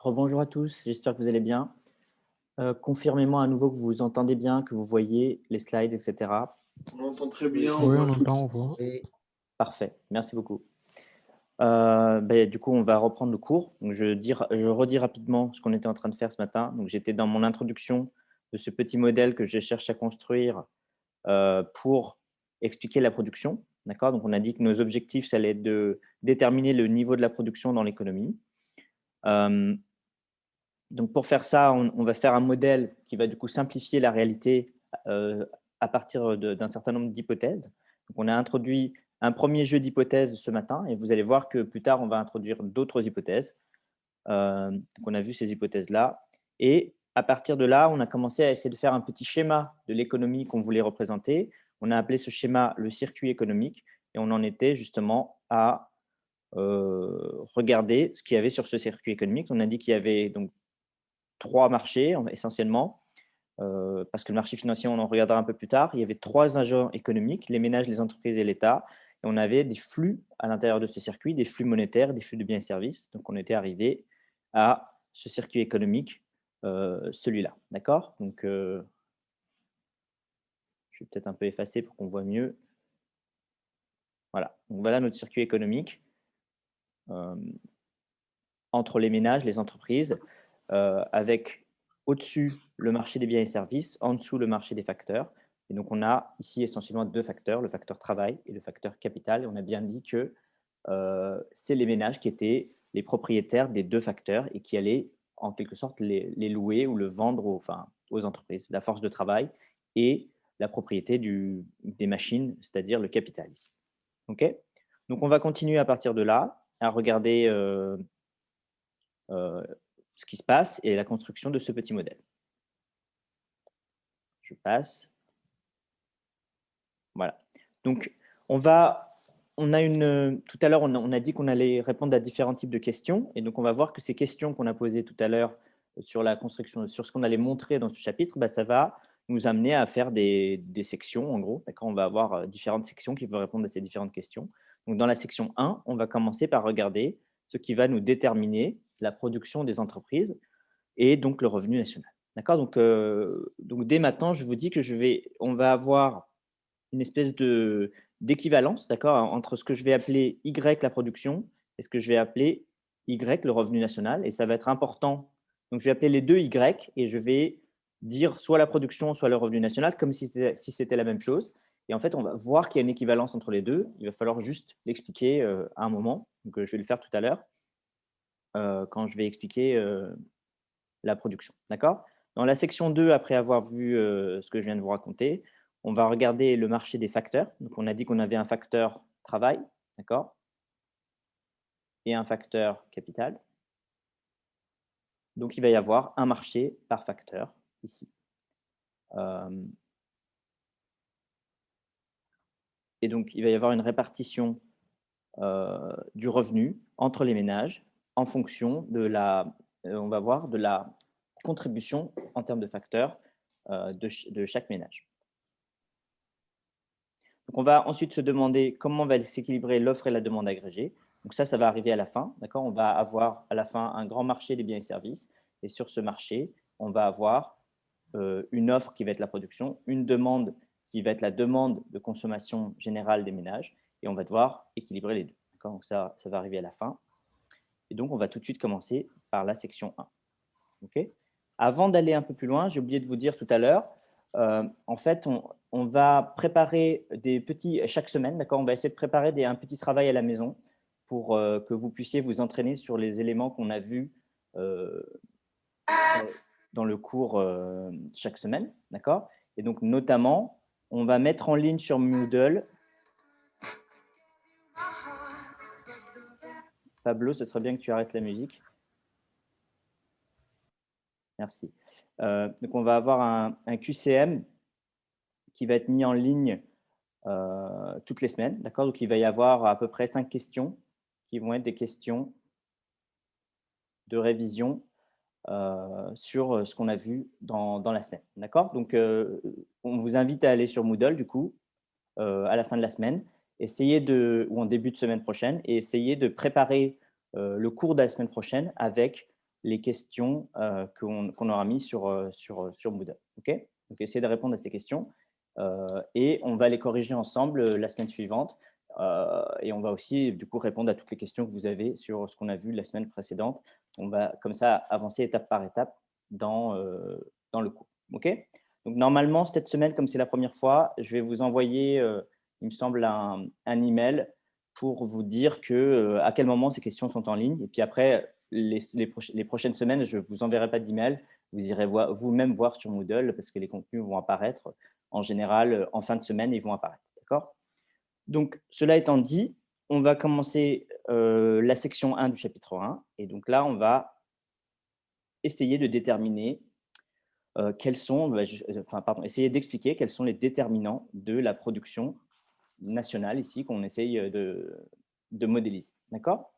Rebonjour à tous, j'espère que vous allez bien. Confirmez-moi à nouveau que vous entendez bien, que vous voyez les slides, etc. On entend très Oui. bien, on Oui, voit on tout. entend, on voit. Oui. Parfait, merci beaucoup. Du coup, on va reprendre le cours. Donc, je redis rapidement ce qu'on était en train de faire ce matin. Donc, j'étais dans mon introduction de ce petit modèle que je cherche à construire pour expliquer la production. D'accord. Donc, on a dit que nos objectifs, ça allait être de déterminer le niveau de la production dans l'économie. Euh, Donc, pour faire ça, on va faire un modèle qui va du coup simplifier la réalité euh, à partir d'un certain nombre d'hypothèses. Donc, on a introduit un premier jeu d'hypothèses ce matin et vous allez voir que plus tard, on va introduire d'autres hypothèses. Donc, on a vu ces hypothèses-là. Et à partir de là, on a commencé à essayer de faire un petit schéma de l'économie qu'on voulait représenter. On a appelé ce schéma le circuit économique et on en était justement à regarder ce qu'il y avait sur ce circuit économique. On a dit qu'il y avait donc trois marchés essentiellement, parce que le marché financier, on en regardera un peu plus tard. Il y avait trois agents économiques, les ménages, les entreprises et l'État. Et on avait des flux à l'intérieur de ce circuit, des flux monétaires, des flux de biens et services. Donc, on était arrivé à ce circuit économique, celui-là. D'accord. Donc, je vais peut-être un peu effacer pour qu'on voit mieux. Voilà. Donc, voilà notre circuit économique euh, entre les ménages, les entreprises, avec au-dessus le marché des biens et services, en dessous le marché des facteurs. Et donc, on a ici essentiellement deux facteurs, le facteur travail et le facteur capital. Et on a bien dit que c'est les ménages qui étaient les propriétaires des deux facteurs et qui allaient en quelque sorte les louer ou le vendre aux entreprises, la force de travail et la propriété des machines, c'est-à-dire le capital ici. OK. Donc, on va continuer à partir de là à regarder euh, ce qui se passe et la construction de ce petit modèle. Je passe. Voilà. Donc, tout à l'heure, on a dit qu'on allait répondre à différents types de questions. Et donc, on va voir que ces questions qu'on a posées tout à l'heure sur la construction, sur ce qu'on allait montrer dans ce chapitre, ça va nous amener à faire des sections, en gros. On va avoir différentes sections qui vont répondre à ces différentes questions. Donc, dans la section 1, on va commencer par regarder ce qui va nous déterminer la production des entreprises et donc le revenu national. D'accord. Donc, dès maintenant, je vous dis que on va avoir une espèce d'équivalence, d'accord, entre ce que je vais appeler Y la production et ce que je vais appeler Y le revenu national. Et ça va être important. Donc, je vais appeler les deux Y et je vais dire soit la production, soit le revenu national, comme si c'était la même chose. Et en fait, on va voir qu'il y a une équivalence entre les deux. Il va falloir juste l'expliquer à un moment. Donc, je vais le faire tout à l'heure quand je vais expliquer la production. D'accord. Dans la section 2, après avoir vu ce que je viens de vous raconter, on va regarder le marché des facteurs. Donc, on a dit qu'on avait un facteur travail, d'accord, et un facteur capital. Donc, il va y avoir un marché par facteur ici. Euh, et donc, il va y avoir une répartition du revenu entre les ménages en fonction on va voir, de la contribution en termes de facteurs de chaque ménage. Donc, on va ensuite se demander comment va s'équilibrer l'offre et la demande agrégée. Donc ça va arriver à la fin. D'accord. On va avoir à la fin un grand marché des biens et services. Et sur ce marché, on va avoir une offre qui va être la production, une demande qui va être la demande de consommation générale des ménages. Et on va devoir équilibrer les deux. D'accord. Donc ça va arriver à la fin. Et donc, on va tout de suite commencer par la section 1. OK. Avant d'aller un peu plus loin, j'ai oublié de vous dire tout à l'heure, en fait, on va préparer des petits chaque semaine, d'accord. On va essayer de préparer un petit travail à la maison pour que vous puissiez vous entraîner sur les éléments qu'on a vus euh, dans le cours chaque semaine, d'accord. Et donc, notamment, on va mettre en ligne sur Moodle. Pablo, ce serait bien que tu arrêtes la musique. Merci. Donc, on va avoir un QCM qui va être mis en ligne toutes les semaines. D'accord. Donc, il va y avoir à peu près 5 questions qui vont être des questions de révision sur ce qu'on a vu dans la semaine. D'accord. Donc, on vous invite à aller sur Moodle, du coup, à la fin de la semaine, ou en début de semaine prochaine, et essayer de préparer le cours de la semaine prochaine avec les questions qu'on aura mis sur Moodle. OK? Donc, essayez de répondre à ces questions et on va les corriger ensemble la semaine suivante. Et on va aussi, du coup, répondre à toutes les questions que vous avez sur ce qu'on a vu la semaine précédente. On va comme ça avancer étape par étape dans le cours. OK? Donc, normalement, cette semaine, comme c'est la première fois, je vais vous envoyer, il me semble, un email pour vous dire à quel moment ces questions sont en ligne. Et puis après, les prochaines semaines, je ne vous enverrai pas d'email. Vous irez vous-même voir sur Moodle parce que les contenus vont apparaître en général en fin de semaine, ils vont apparaître. D'accord? Donc, cela étant dit, on va commencer la section 1 du chapitre 1. Et donc là, on va essayer de déterminer quels sont, enfin, pardon, essayer d'expliquer quels sont les déterminants de la production nationale ici qu'on essaye de modéliser. D'accord?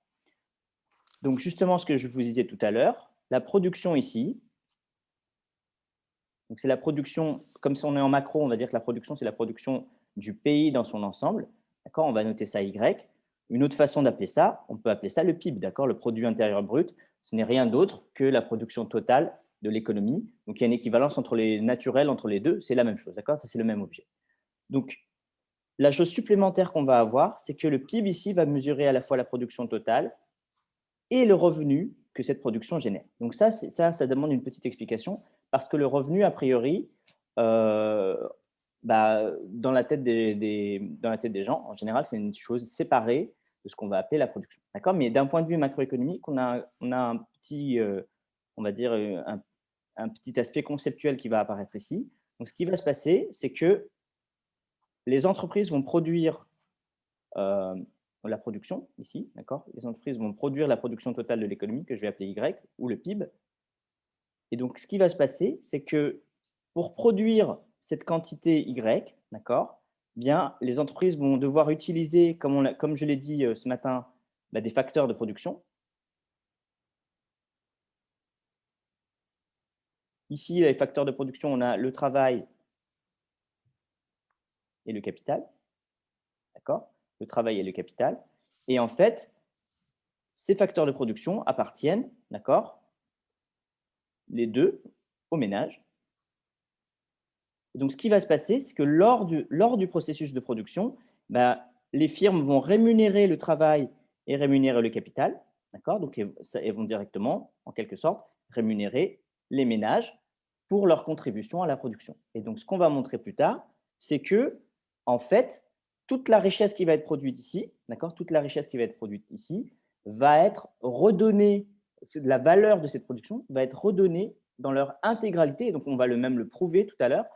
Donc, justement, ce que je vous disais tout à l'heure, la production ici, donc c'est la production, comme si on est en macro, on va dire que la production, c'est la production du pays dans son ensemble. D'accord? On va noter ça Y. Une autre façon d'appeler ça, on peut appeler ça le PIB, d'accord? Le produit intérieur brut. Ce n'est rien d'autre que la production totale de l'économie. Donc, il y a une équivalence entre les naturels, entre les deux, c'est la même chose, d'accord? Ça, c'est le même objet. Donc, la chose supplémentaire qu'on va avoir, c'est que le PIB ici va mesurer à la fois la production totale et le revenu que cette production génère. Donc ça demande une petite explication parce que le revenu, a priori, euh, dans la tête dans la tête des gens, en général, c'est une chose séparée de ce qu'on va appeler la production. D'accord? Mais d'un point de vue macroéconomique, on a un petit, on va dire, un petit aspect conceptuel qui va apparaître ici. Donc, ce qui va se passer, c'est que les entreprises vont produire euh, la production, ici, d'accord? Les entreprises vont produire la production totale de l'économie, que je vais appeler Y, ou le PIB. Et donc, ce qui va se passer, c'est que pour produire cette quantité Y, d'accord, bien, les entreprises vont devoir utiliser, comme je l'ai dit ce matin, des facteurs de production. Ici, les facteurs de production, on a le travail et le capital, d'accord? Le travail et le capital. Et en fait, ces facteurs de production appartiennent, d'accord, les deux au ménage. Donc, ce qui va se passer, c'est que lors du processus de production, les firmes vont rémunérer le travail et rémunérer le capital. D'accord? Donc, elles vont directement, en quelque sorte, rémunérer les ménages pour leur contribution à la production. Et donc, ce qu'on va montrer plus tard, c'est que, en fait, toute la richesse qui va être produite ici, d'accord? Toute la richesse qui va être produite ici, va être redonnée, la valeur de cette production va être redonnée dans leur intégralité. Et donc, on va même le prouver tout à l'heure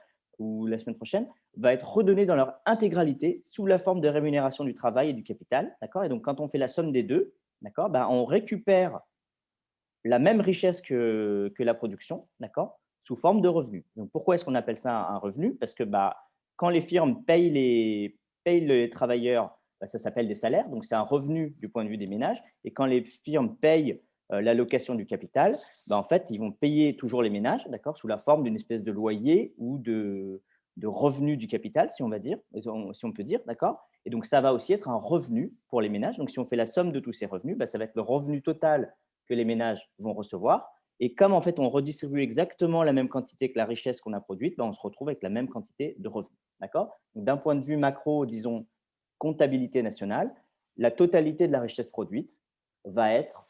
ou la semaine prochaine, va être redonnée dans leur intégralité sous la forme de rémunération du travail et du capital. D'accord? Et donc, quand on fait la somme des deux, d'accord, on récupère la même richesse que la production, d'accord, sous forme de revenus. Donc, pourquoi est-ce qu'on appelle ça un revenu? Parce que quand les firmes payent les travailleurs, ça s'appelle des salaires, donc c'est un revenu du point de vue des ménages. Et quand les firmes payent l'allocation du capital, en fait, ils vont payer toujours les ménages, d'accord, sous la forme d'une espèce de loyer ou de revenu du capital, si on va dire, si on peut dire, d'accord. Et donc, ça va aussi être un revenu pour les ménages. Donc, si on fait la somme de tous ces revenus, ça va être le revenu total que les ménages vont recevoir. Et comme en fait, on redistribue exactement la même quantité que la richesse qu'on a produite, on se retrouve avec la même quantité de revenus. D'accord? D'un point de vue macro, disons comptabilité nationale, la totalité de la richesse produite va être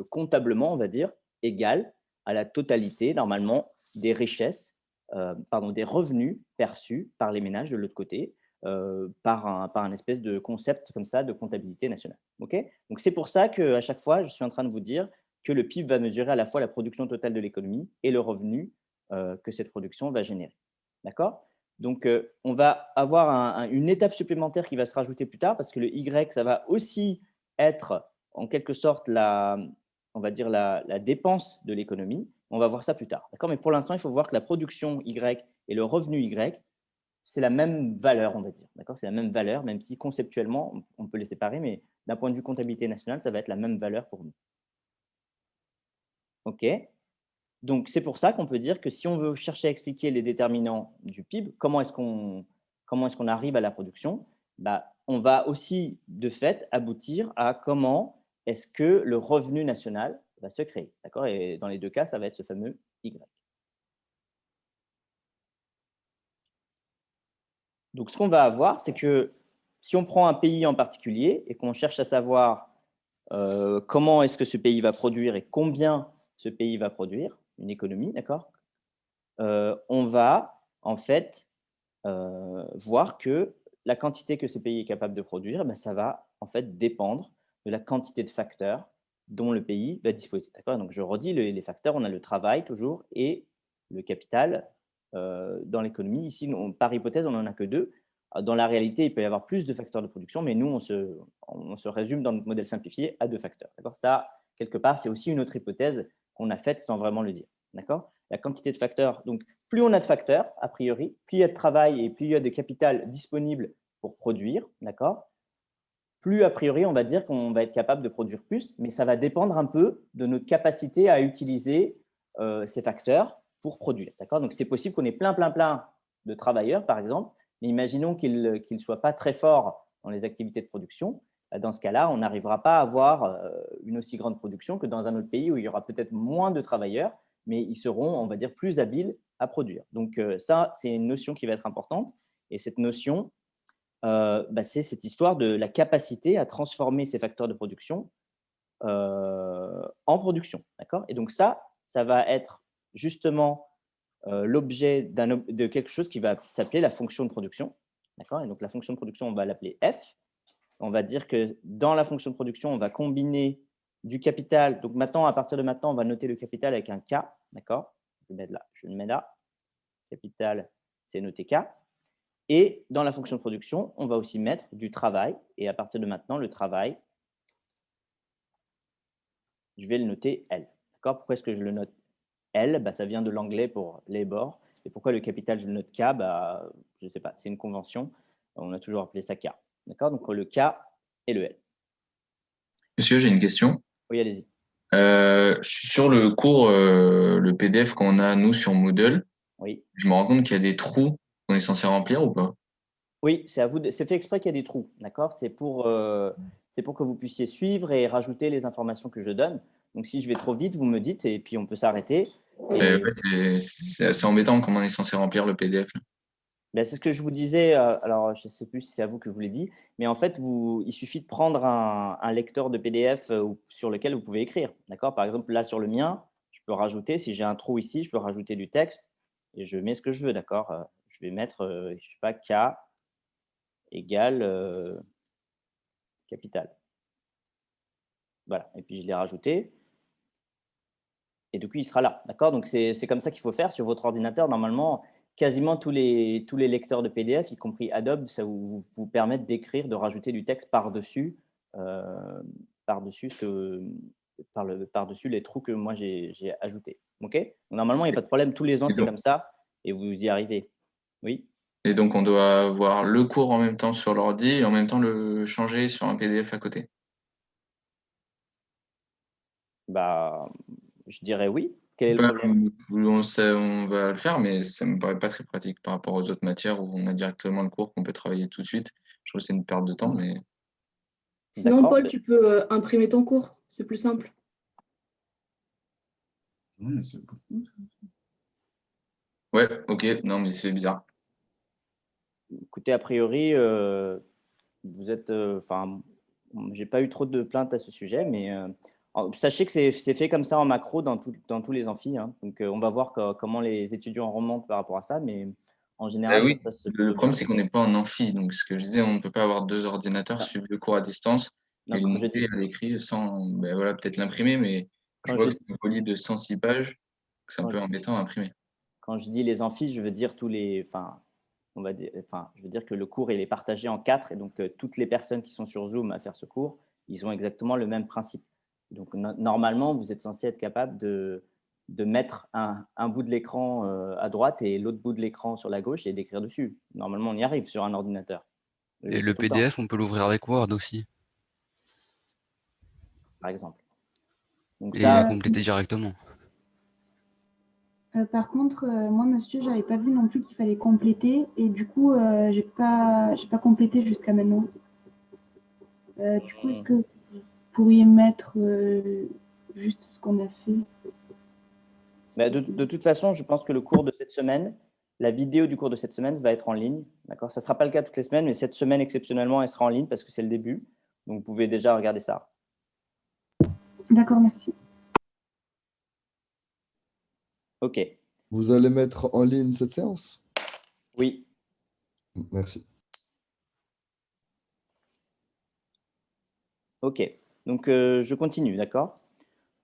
comptablement, on va dire, égale à la totalité, normalement, des richesses, des revenus perçus par les ménages de l'autre côté, par un espèce de concept comme ça de comptabilité nationale. Okay? Donc, c'est pour ça qu'à chaque fois, je suis en train de vous dire que le PIB va mesurer à la fois la production totale de l'économie et le revenu que cette production va générer. D'accord? Donc, on va avoir une étape supplémentaire qui va se rajouter plus tard parce que le Y, ça va aussi être en quelque sorte on va dire la dépense de l'économie. On va voir ça plus tard. D'accord? Mais pour l'instant, il faut voir que la production Y et le revenu Y, c'est la même valeur, on va dire. D'accord? C'est la même valeur, même si conceptuellement, on peut les séparer, mais d'un point de vue comptabilité nationale, ça va être la même valeur pour nous. OK? Donc, c'est pour ça qu'on peut dire que si on veut chercher à expliquer les déterminants du PIB, comment est-ce qu'on arrive à la production? On va aussi, de fait, aboutir à comment est-ce que le revenu national va se créer. D'accord? Et dans les deux cas, ça va être ce fameux Y. Donc, ce qu'on va avoir, c'est que si on prend un pays en particulier et qu'on cherche à savoir comment est-ce que ce pays va produire et combien ce pays va produire, une économie, d'accord? On va en fait voir que la quantité que ce pays est capable de produire, ben, ça va en fait dépendre de la quantité de facteurs dont le pays va disposer. D'accord? Donc, je redis les facteurs, on a le travail toujours et le capital dans l'économie. Ici, par hypothèse, on n'en a que deux. Dans la réalité, il peut y avoir plus de facteurs de production, mais nous, on se résume dans notre modèle simplifié à deux facteurs. D'accord? Ça, quelque part, c'est aussi une autre hypothèse qu'on a faite sans vraiment le dire. D'accord? La quantité de facteurs. Donc, plus on a de facteurs, a priori, plus il y a de travail et plus il y a de capital disponible pour produire, d'accord? Plus, a priori, on va dire qu'on va être capable de produire plus, mais ça va dépendre un peu de notre capacité à utiliser ces facteurs pour produire, d'accord? Donc, c'est possible qu'on ait plein de travailleurs, par exemple, mais imaginons qu'ils ne soient pas très forts dans les activités de production. Dans ce cas-là, on n'arrivera pas à avoir une aussi grande production que dans un autre pays où il y aura peut-être moins de travailleurs, mais ils seront, on va dire, plus habiles à produire. Donc, ça, c'est une notion qui va être importante. Et cette notion, c'est cette histoire de la capacité à transformer ces facteurs de production en production. D'accord? Et donc, ça va être justement l'objet de quelque chose qui va s'appeler la fonction de production. D'accord? Et donc, la fonction de production, on va l'appeler F. On va dire que dans la fonction de production, on va combiner du capital. Donc maintenant, à partir de maintenant, on va noter le capital avec un K. D'accord? Je le mets là. Capital, c'est noté K. Et dans la fonction de production, on va aussi mettre du travail. Et à partir de maintenant, le travail, je vais le noter L. D'accord? Pourquoi est-ce que je le note L? Ça vient de l'anglais pour labor. Et pourquoi le capital, je le note K? Je ne sais pas, c'est une convention. On a toujours appelé ça K. D'accord? Donc le K et le L. Monsieur, j'ai une question. Oui, allez-y. Sur le cours, le PDF qu'on a, nous, sur Moodle, Oui. je me rends compte qu'il y a des trous qu'on est censé remplir ou pas? Oui, c'est à vous c'est fait exprès qu'il y a des trous, d'accord? C'est pour que vous puissiez suivre et rajouter les informations que je donne. Donc si je vais trop vite, vous me dites et puis on peut s'arrêter Ouais, et c'est assez embêtant comment on est censé remplir le PDF, là. c'est ce que je vous disais, alors je ne sais plus si c'est à vous que je vous l'ai dit, mais en fait, il suffit de prendre un lecteur de PDF, sur lequel vous pouvez écrire, d'accord? Par exemple, là, sur le mien, je peux rajouter si j'ai un trou ici, je peux rajouter du texte et je mets ce que je veux, d'accord? Je vais mettre, je sais pas, K égale, capital. Voilà, et puis je l'ai rajouté et du coup, il sera là, d'accord? Donc c'est comme ça qu'il faut faire sur votre ordinateur. Normalement, quasiment tous les lecteurs de PDF, y compris Adobe, ça vous permettent d'écrire, de rajouter du texte par-dessus, heu, par-dessus par-dessus les trous que moi j'ai ajoutés. OK? Normalement, il y a pas de problème, tous les ans, Et c'est donc, comme ça et vous y arrivez. Oui? et donc, on doit avoir le cours en même temps sur l'ordi et en même temps le changer sur un PDF à côté. Bah, je dirais oui. Quel est le Bah, problème? on va le faire, mais ça me paraît pas très pratique par rapport aux autres matières où on a directement le cours qu'on peut travailler tout de suite. Je trouve que c'est une perte de temps, mais Sinon, D'accord, Paul, tu peux imprimer ton cours. C'est plus simple. ouais, ok, non, mais c'est bizarre. écoutez, a priori, vous êtes, enfin, j'ai pas eu trop de plaintes à ce sujet, mais sachez que c'est fait comme ça en macro dans tous les amphis, hein. Donc, on va voir comment les étudiants remontent par rapport à ça, mais en général, ça Oui, se passe le plutôt bien. problème, c'est qu'on n'est pas en amphi. Donc, ce que je disais, on ne peut pas avoir deux ordinateurs, Non, suivre le cours à distance et non, le noter à l'écrit sans, ben voilà, peut-être l'imprimer, mais je quand vois je que c'est un colis de 106 pages, que c'est un quand peu embêtant à imprimer. quand je dis les amphis, je veux dire on va dire je veux dire que le cours, il est partagé en 4 et donc toutes les personnes qui sont sur Zoom à faire ce cours, ils ont exactement le même principe. Donc normalement, vous êtes censé être capable de mettre un bout de l'écran, à droite et l'autre bout de l'écran sur la gauche et d'écrire dessus. Normalement, on y arrive sur un ordinateur. Je le Et fais le tout le temps, PDF, on peut l'ouvrir avec Word aussi par exemple. Donc et ça, compléter directement. Par contre, moi, monsieur, j'avais pas vu non plus qu'il fallait compléter et du coup, j'ai pas complété jusqu'à maintenant. Du coup, est-ce que vous pourriez mettre juste ce qu'on a fait. Bah, de toute façon, je pense que le cours de cette semaine, la vidéo du cours de cette semaine va être en ligne. D'accord? Ça ne sera pas le cas toutes les semaines, mais cette semaine, exceptionnellement, elle sera en ligne parce que c'est le début. Donc, vous pouvez déjà regarder ça. D'accord, merci. OK. Vous allez mettre en ligne cette séance? Oui. Merci. OK. Donc, je continue, d'accord?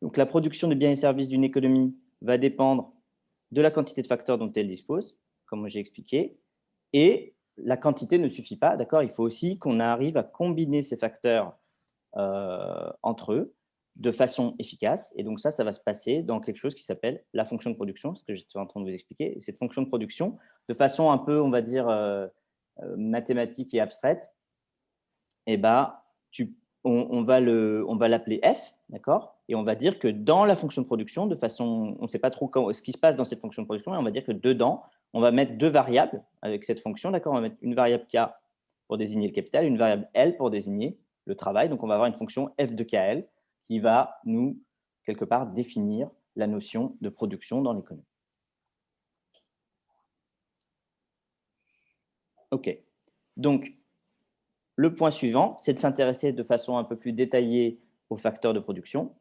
Donc, la production de biens et services d'une économie va dépendre de la quantité de facteurs dont elle dispose, comme j'ai expliqué. Et la quantité ne suffit pas, d'accord? Il faut aussi qu'on arrive à combiner ces facteurs entre eux de façon efficace. Et donc ça va se passer dans quelque chose qui s'appelle la fonction de production, ce que j'étais en train de vous expliquer. Et cette fonction de production, de façon un peu, on va dire, mathématique et abstraite, eh ben, on va l'appeler f, d'accord? Et on va dire que dans la fonction de production, de façon, on ne sait pas trop ce qui se passe dans cette fonction de production, et on va dire que dedans, on va mettre deux variables avec cette fonction, d'accord? On va mettre une variable k pour désigner le capital, une variable L pour désigner le travail. Donc, on va avoir une fonction f de KL qui va nous, quelque part, définir la notion de production dans l'économie. OK. Donc, le point suivant, c'est de s'intéresser de façon un peu plus détaillée aux facteurs de production.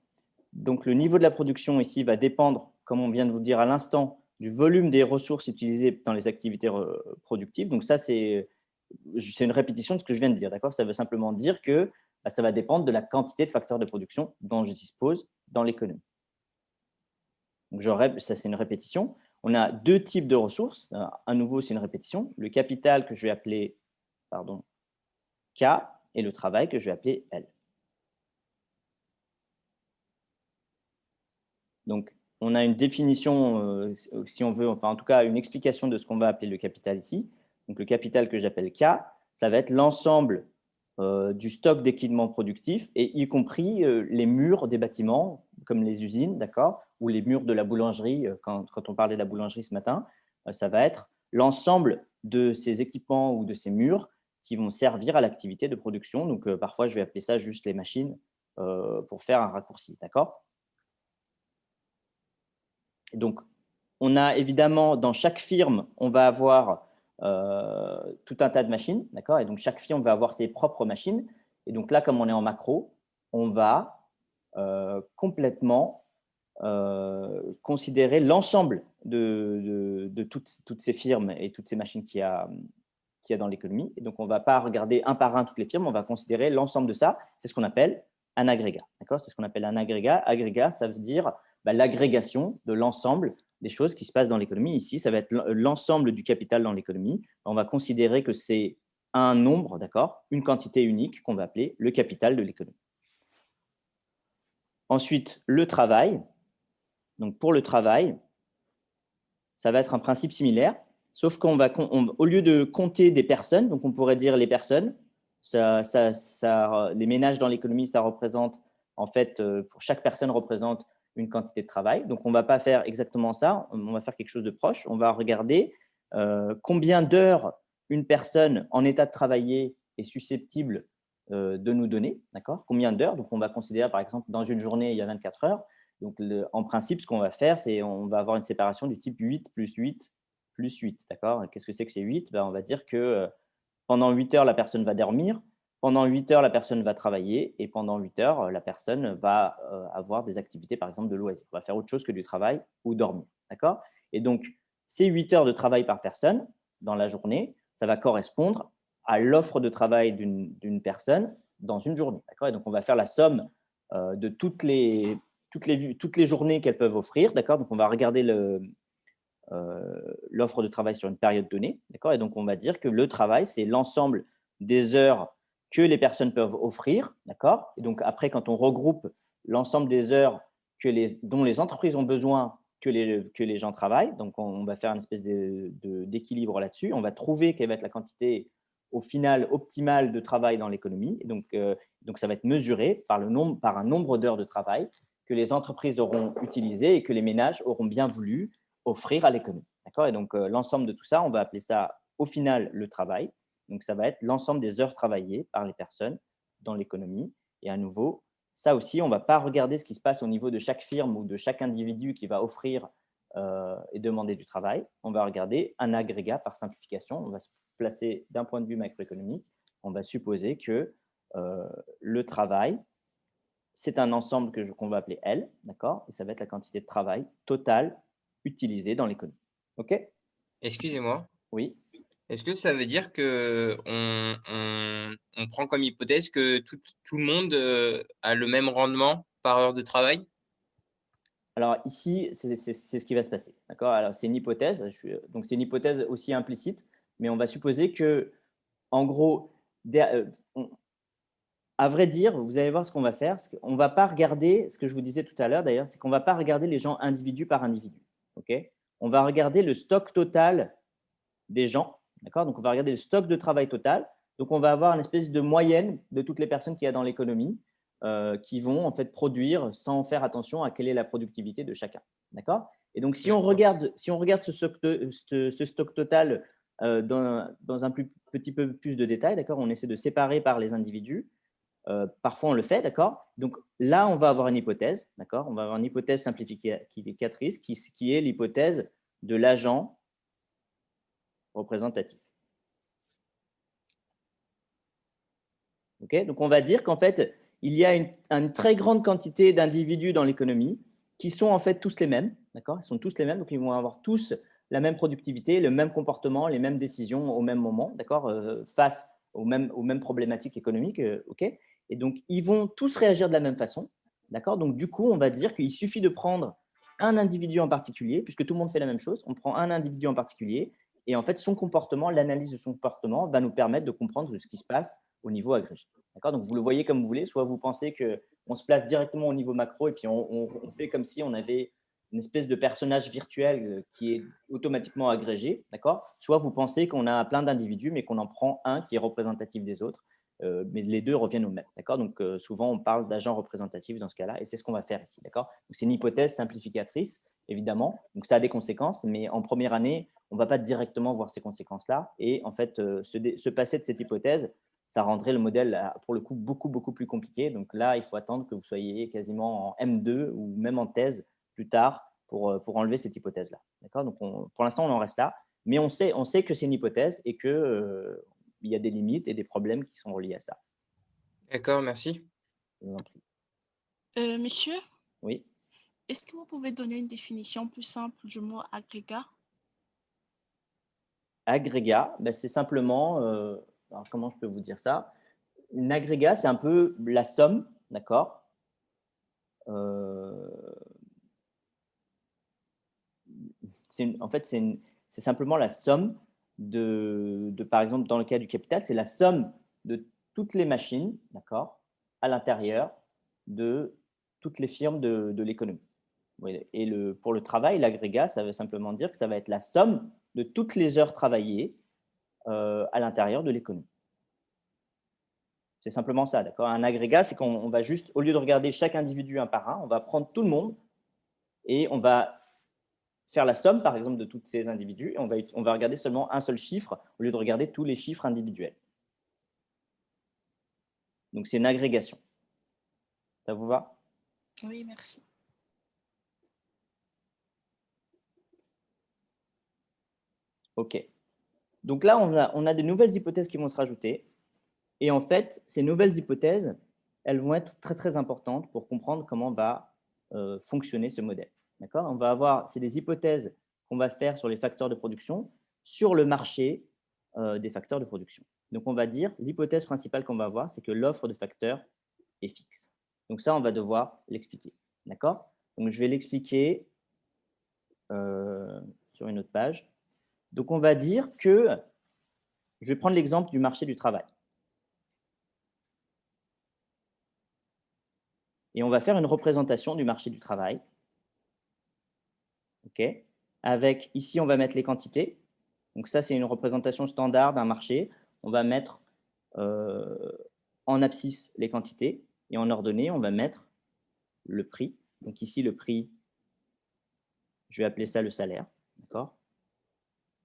Donc, le niveau de la production ici va dépendre, comme on vient de vous le dire à l'instant, du volume des ressources utilisées dans les activités productives. Donc, ça, c'est une répétition de ce que je viens de dire, d'accord? Ça veut simplement dire que ça va dépendre de la quantité de facteurs de production dont je dispose dans l'économie. Donc, ça, c'est une répétition. On a deux types de ressources. À nouveau, c'est une répétition. Le capital que je vais appeler K et le travail que je vais appeler L. Donc, on a une définition, si on veut, enfin en tout cas une explication de ce qu'on va appeler le capital ici. Donc, le capital que j'appelle K, ça va être l'ensemble du stock d'équipements productifs, et y compris les murs des bâtiments, comme les usines, d'accord, ou les murs de la boulangerie, quand on parlait de la boulangerie ce matin, ça va être l'ensemble de ces équipements ou de ces murs qui vont servir à l'activité de production. Donc, parfois, je vais appeler ça juste les machines pour faire un raccourci, d'accord? Donc, on a évidemment, dans chaque firme, on va avoir tout un tas de machines, d'accord? Et donc, chaque firme va avoir ses propres machines. Et donc là, comme on est en macro, on va complètement considérer l'ensemble de toutes ces firmes et toutes ces machines qu'il y a dans l'économie. Et donc, on ne va pas regarder un par un toutes les firmes, on va considérer l'ensemble de ça. C'est ce qu'on appelle un agrégat, d'accord? C'est ce qu'on appelle un agrégat. Agrégat, ça veut dire l'agrégation de l'ensemble des choses qui se passent dans l'économie. Ici, ça va être l'ensemble du capital dans l'économie. On va considérer que c'est un nombre, d'accord, une quantité unique qu'on va appeler le capital de l'économie. Ensuite, le travail. Donc, pour le travail, ça va être un principe similaire, sauf qu'au lieu de compter des personnes, donc on pourrait dire les personnes, les ménages dans l'économie, ça représente, en fait, pour chaque personne représente une quantité de travail. Donc, on ne va pas faire exactement ça, on va faire quelque chose de proche. On va regarder combien d'heures une personne en état de travailler est susceptible de nous donner, d'accord? Combien d'heures? Donc, on va considérer, par exemple, dans une journée, il y a 24 heures. Donc, en principe, ce qu'on va faire, c'est on va avoir une séparation du type 8 plus 8 plus 8, d'accord? Qu'est-ce que c'est que ces 8? On va dire que pendant 8 heures, la personne va dormir, pendant 8 heures, la personne va travailler, et pendant 8 heures, la personne va avoir des activités, par exemple, de loisirs. On va faire autre chose que du travail ou dormir, d'accord? Et donc, ces 8 heures de travail par personne dans la journée, ça va correspondre à l'offre de travail d'une personne dans une journée, d'accord? Et donc, on va faire la somme de toutes les journées qu'elles peuvent offrir, d'accord? Donc, on va regarder l'offre de travail sur une période donnée, d'accord? Et donc, on va dire que le travail, c'est l'ensemble des heures que les personnes peuvent offrir, d'accord? Et donc, après, quand on regroupe l'ensemble des heures dont les entreprises ont besoin que les gens travaillent, donc on va faire une espèce d'équilibre là-dessus. On va trouver quelle va être la quantité au final optimale de travail dans l'économie. Et donc, ça va être mesuré par un nombre d'heures de travail que les entreprises auront utilisé et que les ménages auront bien voulu offrir à l'économie. D'accord? Et donc, l'ensemble de tout ça, on va appeler ça au final le travail. Donc, ça va être l'ensemble des heures travaillées par les personnes dans l'économie. Et à nouveau, Ça aussi, on ne va pas regarder ce qui se passe au niveau de chaque firme ou de chaque individu qui va offrir et demander du travail. On va regarder un agrégat par simplification. On va se placer d'un point de vue macroéconomique. On va supposer que le travail, c'est un ensemble qu'on va appeler L, d'accord? Et ça va être la quantité de travail totale utilisée dans l'économie. OK? Excusez-moi. Oui. Est-ce que ça veut dire que on prend comme hypothèse que tout le monde a le même rendement par heure de travail? Alors ici, c'est ce qui va se passer. D'accord? Alors c'est une hypothèse, donc c'est une hypothèse aussi implicite, mais on va supposer que, en gros, à vrai dire, vous allez voir ce qu'on va faire. On ne va pas regarder, ce que je vous disais tout à l'heure d'ailleurs, c'est qu'on ne va pas regarder les gens individu par individu. OK? On va regarder le stock total des gens. D'accord? Donc on va regarder le stock de travail total. Donc on va avoir une espèce de moyenne de toutes les personnes qu'il y a dans l'économie qui vont en fait produire sans faire attention à quelle est la productivité de chacun. D'accord? Et donc si on regarde ce stock total dans un petit peu plus de détails, d'accord, on essaie de séparer par les individus. Parfois, on le fait, d'accord? Donc là, on va avoir une hypothèse, d'accord? On va avoir une hypothèse simplificatrice qui est l'hypothèse de l'agent représentatif. OK? Donc, on va dire qu'en fait, il y a une très grande quantité d'individus dans l'économie qui sont en fait tous les mêmes, d'accord? Ils sont tous les mêmes, donc ils vont avoir tous la même productivité, le même comportement, les mêmes décisions au même moment, d'accord? Face aux mêmes problématiques économiques, OK? Et donc, ils vont tous réagir de la même façon, d'accord? Donc, du coup, on va dire qu'il suffit de prendre un individu en particulier, puisque tout le monde fait la même chose. On prend un individu en particulier et en fait, son comportement, l'analyse de son comportement va nous permettre de comprendre ce qui se passe au niveau agrégé. D'accord? Donc, vous le voyez comme vous voulez. Soit vous pensez qu'on se place directement au niveau macro et puis on fait comme si on avait une espèce de personnage virtuel qui est automatiquement agrégé. D'accord? Soit vous pensez qu'on a plein d'individus, mais qu'on en prend un qui est représentatif des autres. Mais les deux reviennent au même. D'accord? Donc, souvent, on parle d'agent représentatif dans ce cas-là, et c'est ce qu'on va faire ici. D'accord? Donc, c'est une hypothèse simplificatrice, évidemment. Donc, ça a des conséquences, mais en première année, on ne va pas directement voir ces conséquences-là. Et en fait, se passer de cette hypothèse, ça rendrait le modèle, pour le coup, beaucoup, beaucoup plus compliqué. Donc là, il faut attendre que vous soyez quasiment en M2 ou même en thèse plus tard pour enlever cette hypothèse-là. D'accord? Donc, pour l'instant, on en reste là. Mais on sait que c'est une hypothèse et que il y a des limites et des problèmes qui sont reliés à ça. D'accord, merci. Je vous en prie. Monsieur, Oui. est-ce que vous pouvez donner une définition plus simple du mot agrégat? Agrégat, ben, c'est simplement, alors comment je peux vous dire ça? Une agrégat, c'est un peu la somme, d'accord? En fait, c'est simplement la somme par exemple, dans le cas du capital, c'est la somme de toutes les machines, d'accord, à l'intérieur de toutes les firmes de l'économie. Oui, et pour le travail, l'agrégat, ça veut simplement dire que ça va être la somme de toutes les heures travaillées à l'intérieur de l'économie. C'est simplement ça, d'accord? Un agrégat, c'est qu'on va juste, au lieu de regarder chaque individu un par un, on va prendre tout le monde et on va faire la somme, par exemple, de tous ces individus et on va regarder seulement un seul chiffre au lieu de regarder tous les chiffres individuels. Donc, c'est une agrégation. Ça vous va? Oui, merci. OK. Donc là, on a de nouvelles hypothèses qui vont se rajouter. Et en fait, ces nouvelles hypothèses, elles vont être très, très importantes pour comprendre comment va fonctionner ce modèle. D'accord? On va avoir, c'est des hypothèses qu'on va faire sur les facteurs de production, sur le marché des facteurs de production. Donc, on va dire, l'hypothèse principale qu'on va avoir, c'est que l'offre de facteurs est fixe. Donc, ça, on va devoir l'expliquer. D'accord? Donc, je vais l'expliquer sur une autre page. Donc, on va dire que, je vais prendre l'exemple du marché du travail. Et on va faire une représentation du marché du travail. OK? Avec, ici, on va mettre les quantités. Donc ça, c'est une représentation standard d'un marché. On va mettre en abscisse les quantités et en ordonnée, on va mettre le prix. Donc ici, le prix, je vais appeler ça le salaire. D'accord?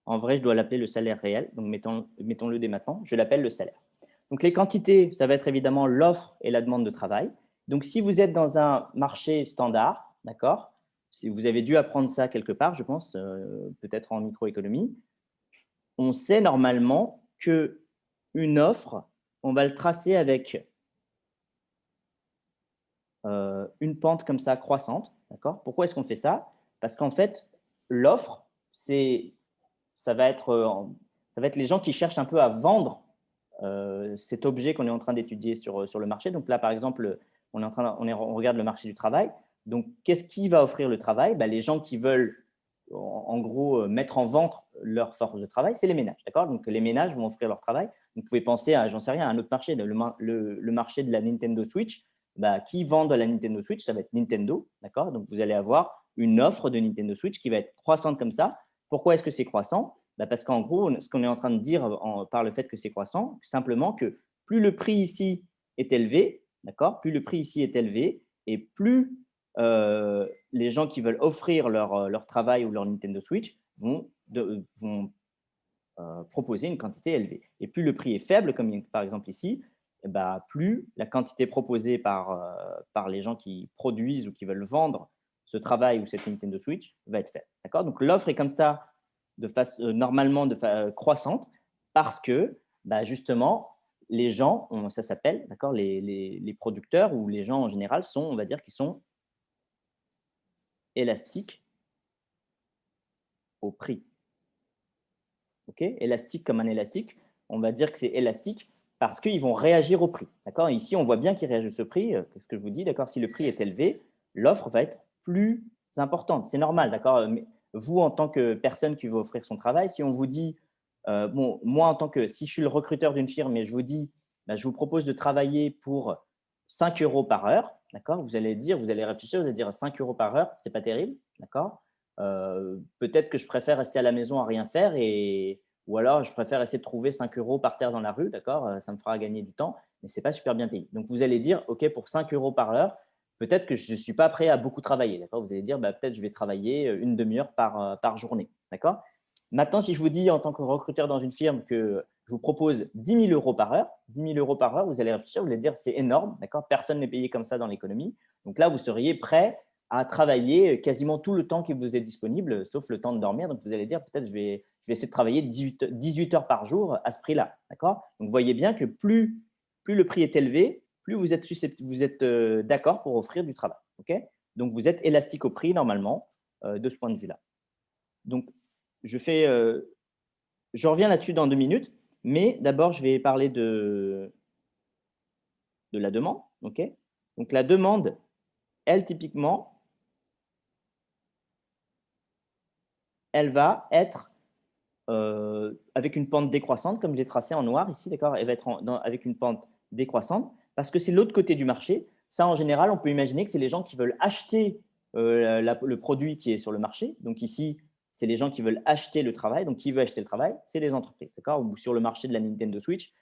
En vrai, je dois l'appeler le salaire réel. Donc mettons-le dès maintenant. Je l'appelle le salaire. Donc les quantités, ça va être évidemment l'offre et la demande de travail. Donc, si vous êtes dans un marché standard, d'accord, si vous avez dû apprendre ça quelque part, je pense, peut-être en microéconomie, on sait normalement qu'une offre, on va le tracer avec une pente comme ça croissante. D'accord. Pourquoi est-ce qu'on fait ça? Parce qu'en fait, l'offre, ça va être les gens qui cherchent un peu à vendre cet objet qu'on est en train d'étudier sur le marché. Donc là, par exemple, on regarde le marché du travail. Donc, qu'est-ce qui va offrir le travail? Les gens qui veulent, en gros, mettre en vente leur force de travail, c'est les ménages. D'accord. Donc, les ménages vont offrir leur travail. Vous pouvez penser à, j'en sais rien, à un autre marché, le marché de la Nintendo Switch. Qui vend de la Nintendo Switch, ça va être Nintendo. D'accord. Donc, vous allez avoir une offre de Nintendo Switch qui va être croissante comme ça. Pourquoi est-ce que c'est croissant? Parce qu'en gros, ce qu'on est en train de dire par le fait que c'est croissant, simplement que plus le prix ici est élevé, d'accord, plus le prix ici est élevé, et plus les gens qui veulent offrir leur travail ou leur Nintendo Switch vont proposer une quantité élevée. Et plus le prix est faible, comme par exemple ici, plus la quantité proposée par les gens qui produisent ou qui veulent vendre ce travail ou cette Nintendo Switch va être faible. D'accord. Donc, l'offre est comme ça, normalement croissante, parce que justement, les gens, ça s'appelle, d'accord, les producteurs ou les gens en général on va dire qu'ils sont élastiques au prix. Ok, élastique comme un élastique, on va dire que c'est élastique parce qu'ils vont réagir au prix. D'accord. Ici, on voit bien qu'ils réagissent au prix. Qu'est-ce que je vous dis? D'accord. Si le prix est élevé, l'offre va être plus importante. C'est normal. D'accord. Vous, en tant que personne qui veut offrir son travail, si on vous dit, moi, en tant que, si je suis le recruteur d'une firme et je vous dis, je vous propose de travailler pour 5 € par heure, d'accord, vous allez réfléchir, vous allez dire 5 € par heure, c'est pas terrible, d'accord. Peut-être que je préfère rester à la maison à rien faire ou alors je préfère essayer de trouver 5 € par terre dans la rue, d'accord, ça me fera gagner du temps, mais ce n'est pas super bien payé. Donc, vous allez dire, OK, pour 5 € par heure, peut-être que je ne suis pas prêt à beaucoup travailler. D'accord. Vous allez dire, peut-être je vais travailler une demi-heure par journée. D'accord. Maintenant, si je vous dis en tant que recruteur dans une firme que je vous propose 10 000 € par heure, 10 000 € par heure, vous allez réfléchir, vous allez dire, c'est énorme. D'accord. Personne n'est payé comme ça dans l'économie. Donc là, vous seriez prêt à travailler quasiment tout le temps qui vous est disponible, sauf le temps de dormir. Donc, vous allez dire, peut-être je vais essayer de travailler 18 heures par jour à ce prix-là. D'accord. Donc, vous voyez bien que plus le prix est élevé, plus vous êtes d'accord pour offrir du travail. Okay. Donc, vous êtes élastique au prix normalement de ce point de vue-là. Donc, je reviens là-dessus dans 2 minutes, mais d'abord, je vais parler de la demande. Okay. Donc, la demande, elle, typiquement, elle va être avec une pente décroissante, comme je l'ai tracé en noir ici, d'accord. Elle va être avec une pente décroissante parce que c'est l'autre côté du marché. Ça, en général, on peut imaginer que c'est les gens qui veulent acheter le produit qui est sur le marché. Donc ici, c'est les gens qui veulent acheter le travail. Donc, qui veut acheter le travail? C'est les entreprises, d'accord. Ou sur le marché de la Nintendo Switch,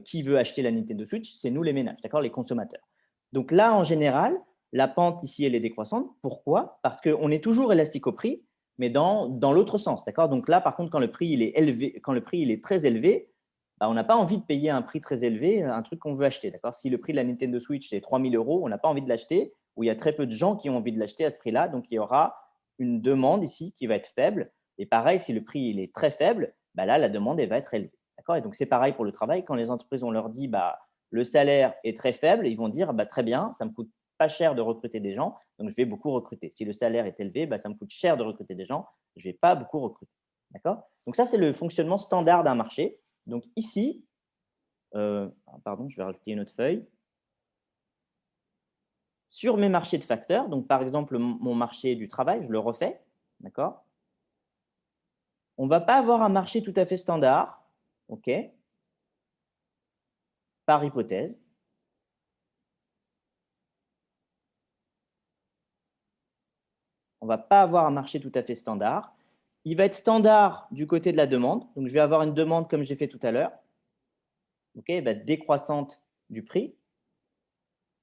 qui veut acheter la Nintendo Switch? C'est nous, les ménages, d'accord, les consommateurs. Donc là, en général, la pente ici, elle est décroissante. Pourquoi? Parce qu'on est toujours élastique au prix, mais dans l'autre sens, d'accord. Donc là, par contre, quand le prix il est élevé, quand le prix il est très élevé, on n'a pas envie de payer un prix très élevé, un truc qu'on veut acheter, d'accord. Si le prix de la Nintendo Switch c'est 3 000 €, on n'a pas envie de l'acheter, ou il y a très peu de gens qui ont envie de l'acheter à ce prix-là, donc il y aura une demande ici qui va être faible. Et pareil, si le prix il est très faible, là, la demande elle va être élevée, d'accord. Et donc c'est pareil pour le travail. Quand les entreprises on leur dit le salaire est très faible, ils vont dire très bien, ça me coûte pas cher de recruter des gens, donc je vais beaucoup recruter. Si le salaire est élevé, ça me coûte cher de recruter des gens, je ne vais pas beaucoup recruter. D'accord. Donc ça, c'est le fonctionnement standard d'un marché. Donc ici, pardon, je vais rajouter une autre feuille. Sur mes marchés de facteurs, donc par exemple mon marché du travail, je le refais, d'accord. On ne va pas avoir un marché tout à fait standard, ok, par hypothèse. On ne va pas avoir un marché tout à fait standard. Il va être standard du côté de la demande. Donc, je vais avoir une demande comme j'ai fait tout à l'heure. Okay, elle va être décroissante du prix.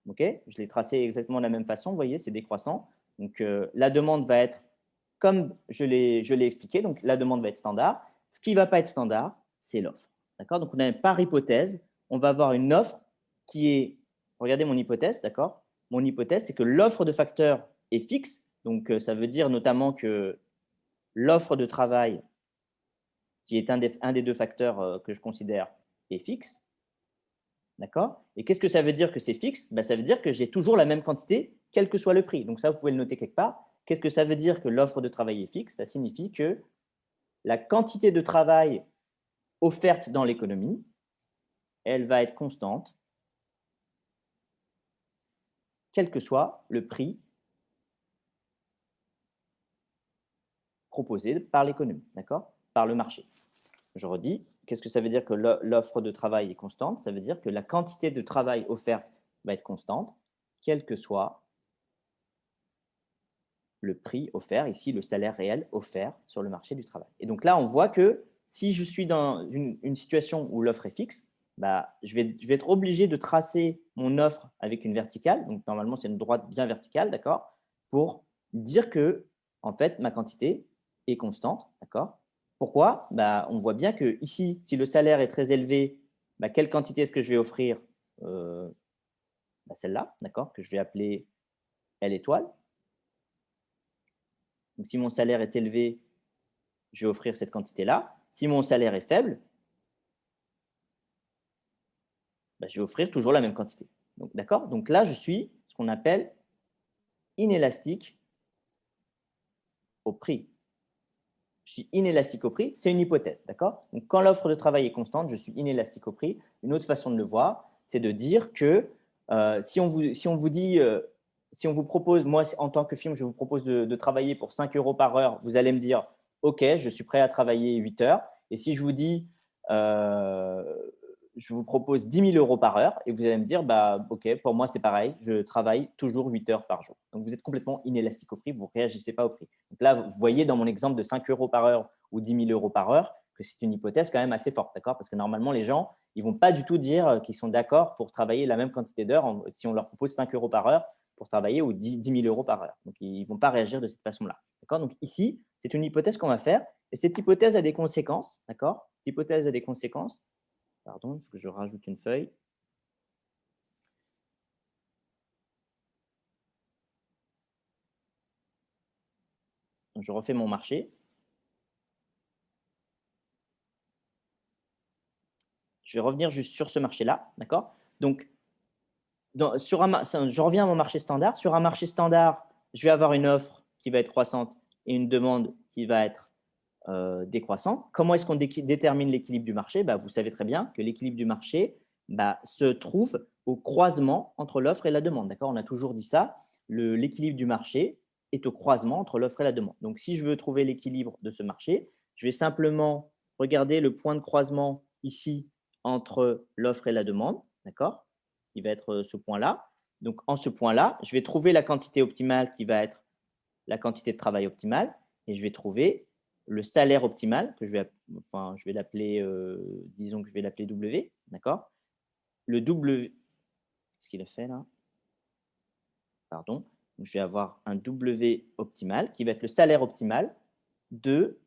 Okay, je l'ai tracé exactement de la même façon. Vous voyez, c'est décroissant. Donc, la demande va être comme je l'ai expliqué. Donc, la demande va être standard. Ce qui ne va pas être standard, c'est l'offre. D'accord. Donc, on a par hypothèse, on va avoir une offre qui est, regardez mon hypothèse, d'accord. mon hypothèse, c'est que l'offre de facteurs est fixe. Donc, ça veut dire notamment que l'offre de travail, qui est un des deux facteurs que je considère, est fixe. D'accord? Et qu'est-ce que ça veut dire que c'est fixe? Ça veut dire que j'ai toujours la même quantité, quel que soit le prix. Donc, ça, vous pouvez le noter quelque part. Qu'est-ce que ça veut dire que l'offre de travail est fixe? Ça signifie que la quantité de travail offerte dans l'économie, elle va être constante, quel que soit le prix proposé par l'économie, d'accord? Par le marché. Je redis, qu'est-ce que ça veut dire que l'offre de travail est constante? Ça veut dire que la quantité de travail offerte va être constante, quel que soit le prix offert, ici le salaire réel offert sur le marché du travail. Et donc là, on voit que si je suis dans une situation où l'offre est fixe, je vais être obligé de tracer mon offre avec une verticale. Donc normalement, c'est une droite bien verticale, d'accord, pour dire que en fait, ma quantité est constante, d'accord. Pourquoi? On voit bien que ici, si le salaire est très élevé, quelle quantité est-ce que je vais offrir? Celle-là, d'accord, que je vais appeler L étoile. Donc, si mon salaire est élevé, je vais offrir cette quantité-là. Si mon salaire est faible, je vais offrir toujours la même quantité. Donc, d'accord? Donc là, je suis ce qu'on appelle inélastique au prix. Je suis inélastique au prix, c'est une hypothèse, d'accord? Donc, quand l'offre de travail est constante, je suis inélastique au prix. Une autre façon de le voir, c'est de dire que si on vous propose, moi, en tant que firme, je vous propose de travailler pour 5 € par heure, vous allez me dire, OK, je suis prêt à travailler 8 heures. Et si je vous dis, je vous propose 10 000 € par heure, et vous allez me dire, OK, pour moi, c'est pareil, je travaille toujours 8 heures par jour. Donc, vous êtes complètement inélastique au prix, vous ne réagissez pas au prix. Donc là, vous voyez dans mon exemple de 5 € par heure ou 10 000 € par heure que c'est une hypothèse quand même assez forte, d'accord? Parce que normalement, les gens, ils ne vont pas du tout dire qu'ils sont d'accord pour travailler la même quantité d'heures si on leur propose 5 € par heure pour travailler ou 10 000 € par heure. Donc, ils ne vont pas réagir de cette façon-là. D'accord? Donc, ici, c'est une hypothèse qu'on va faire. Et cette hypothèse a des conséquences. D'accord? Cette hypothèse a des conséquences. Pardon, il faut que je rajoute une feuille. Donc, je refais mon marché. Je vais revenir juste sur ce marché-là. D'accord? Donc, je reviens à mon marché standard. Sur un marché standard, je vais avoir une offre qui va être croissante et une demande qui va être décroissante. Comment est-ce qu'on détermine l'équilibre du marché? Vous savez très bien que l'équilibre du marché se trouve au croisement entre l'offre et la demande. D'accord? On a toujours dit ça. L'équilibre du marché est au croisement entre l'offre et la demande. Donc, si je veux trouver l'équilibre de ce marché, je vais simplement regarder le point de croisement ici entre l'offre et la demande. D'accord? Qui va être ce point-là. Donc, en ce point-là, je vais trouver la quantité optimale qui va être la quantité de travail optimale et je vais trouver le salaire optimal que je vais l'appeler, disons que je vais l'appeler W, d'accord? Le W, qu'est-ce qu'il a fait là? Pardon. Je vais avoir un W optimal qui va être le salaire optimal de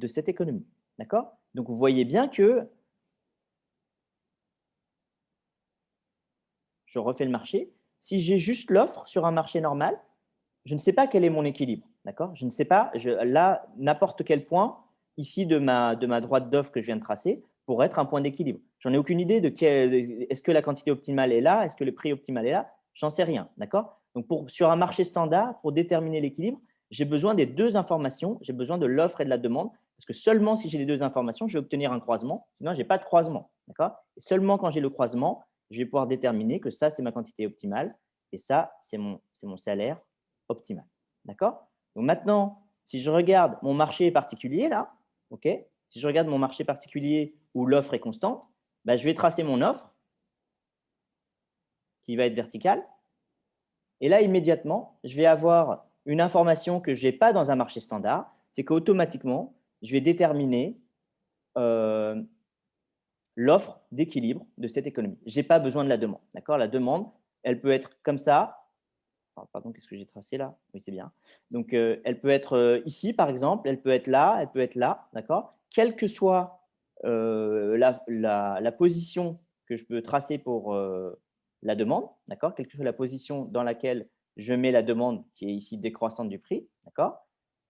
cette économie, d'accord? Donc, vous voyez bien que je refais le marché. Si j'ai juste l'offre sur un marché normal, je ne sais pas quel est mon équilibre. D'accord? Je ne sais pas, là, n'importe quel point ici de ma droite d'offre que je viens de tracer pourrait être un point d'équilibre. J'en ai aucune idée est-ce que la quantité optimale est là? Est-ce que le prix optimal est là? J'en sais rien. D'accord? Donc, sur un marché standard, pour déterminer l'équilibre, j'ai besoin des deux informations. J'ai besoin de l'offre et de la demande. Parce que seulement si j'ai les deux informations, je vais obtenir un croisement. Sinon, je n'ai pas de croisement. D'accord? Et seulement quand j'ai le croisement, je vais pouvoir déterminer que ça, c'est ma quantité optimale et ça, c'est mon salaire optimal. D'accord? Donc maintenant, si je regarde mon marché particulier là, ok, si je regarde mon marché particulier où l'offre est constante, je vais tracer mon offre qui va être verticale. Et là, immédiatement, je vais avoir une information que je n'ai pas dans un marché standard, c'est qu'automatiquement, je vais déterminer l'offre d'équilibre de cette économie. Je n'ai pas besoin de la demande. D'accord? La demande, elle peut être comme ça. Pardon, qu'est-ce que j'ai tracé là? Oui, c'est bien. Donc, elle peut être ici, par exemple. Elle peut être là. Elle peut être là. D'accord? Quelle que soit la position que je peux tracer pour la demande, d'accord, quelle que soit la position dans laquelle je mets la demande, qui est ici décroissante du prix, d'accord,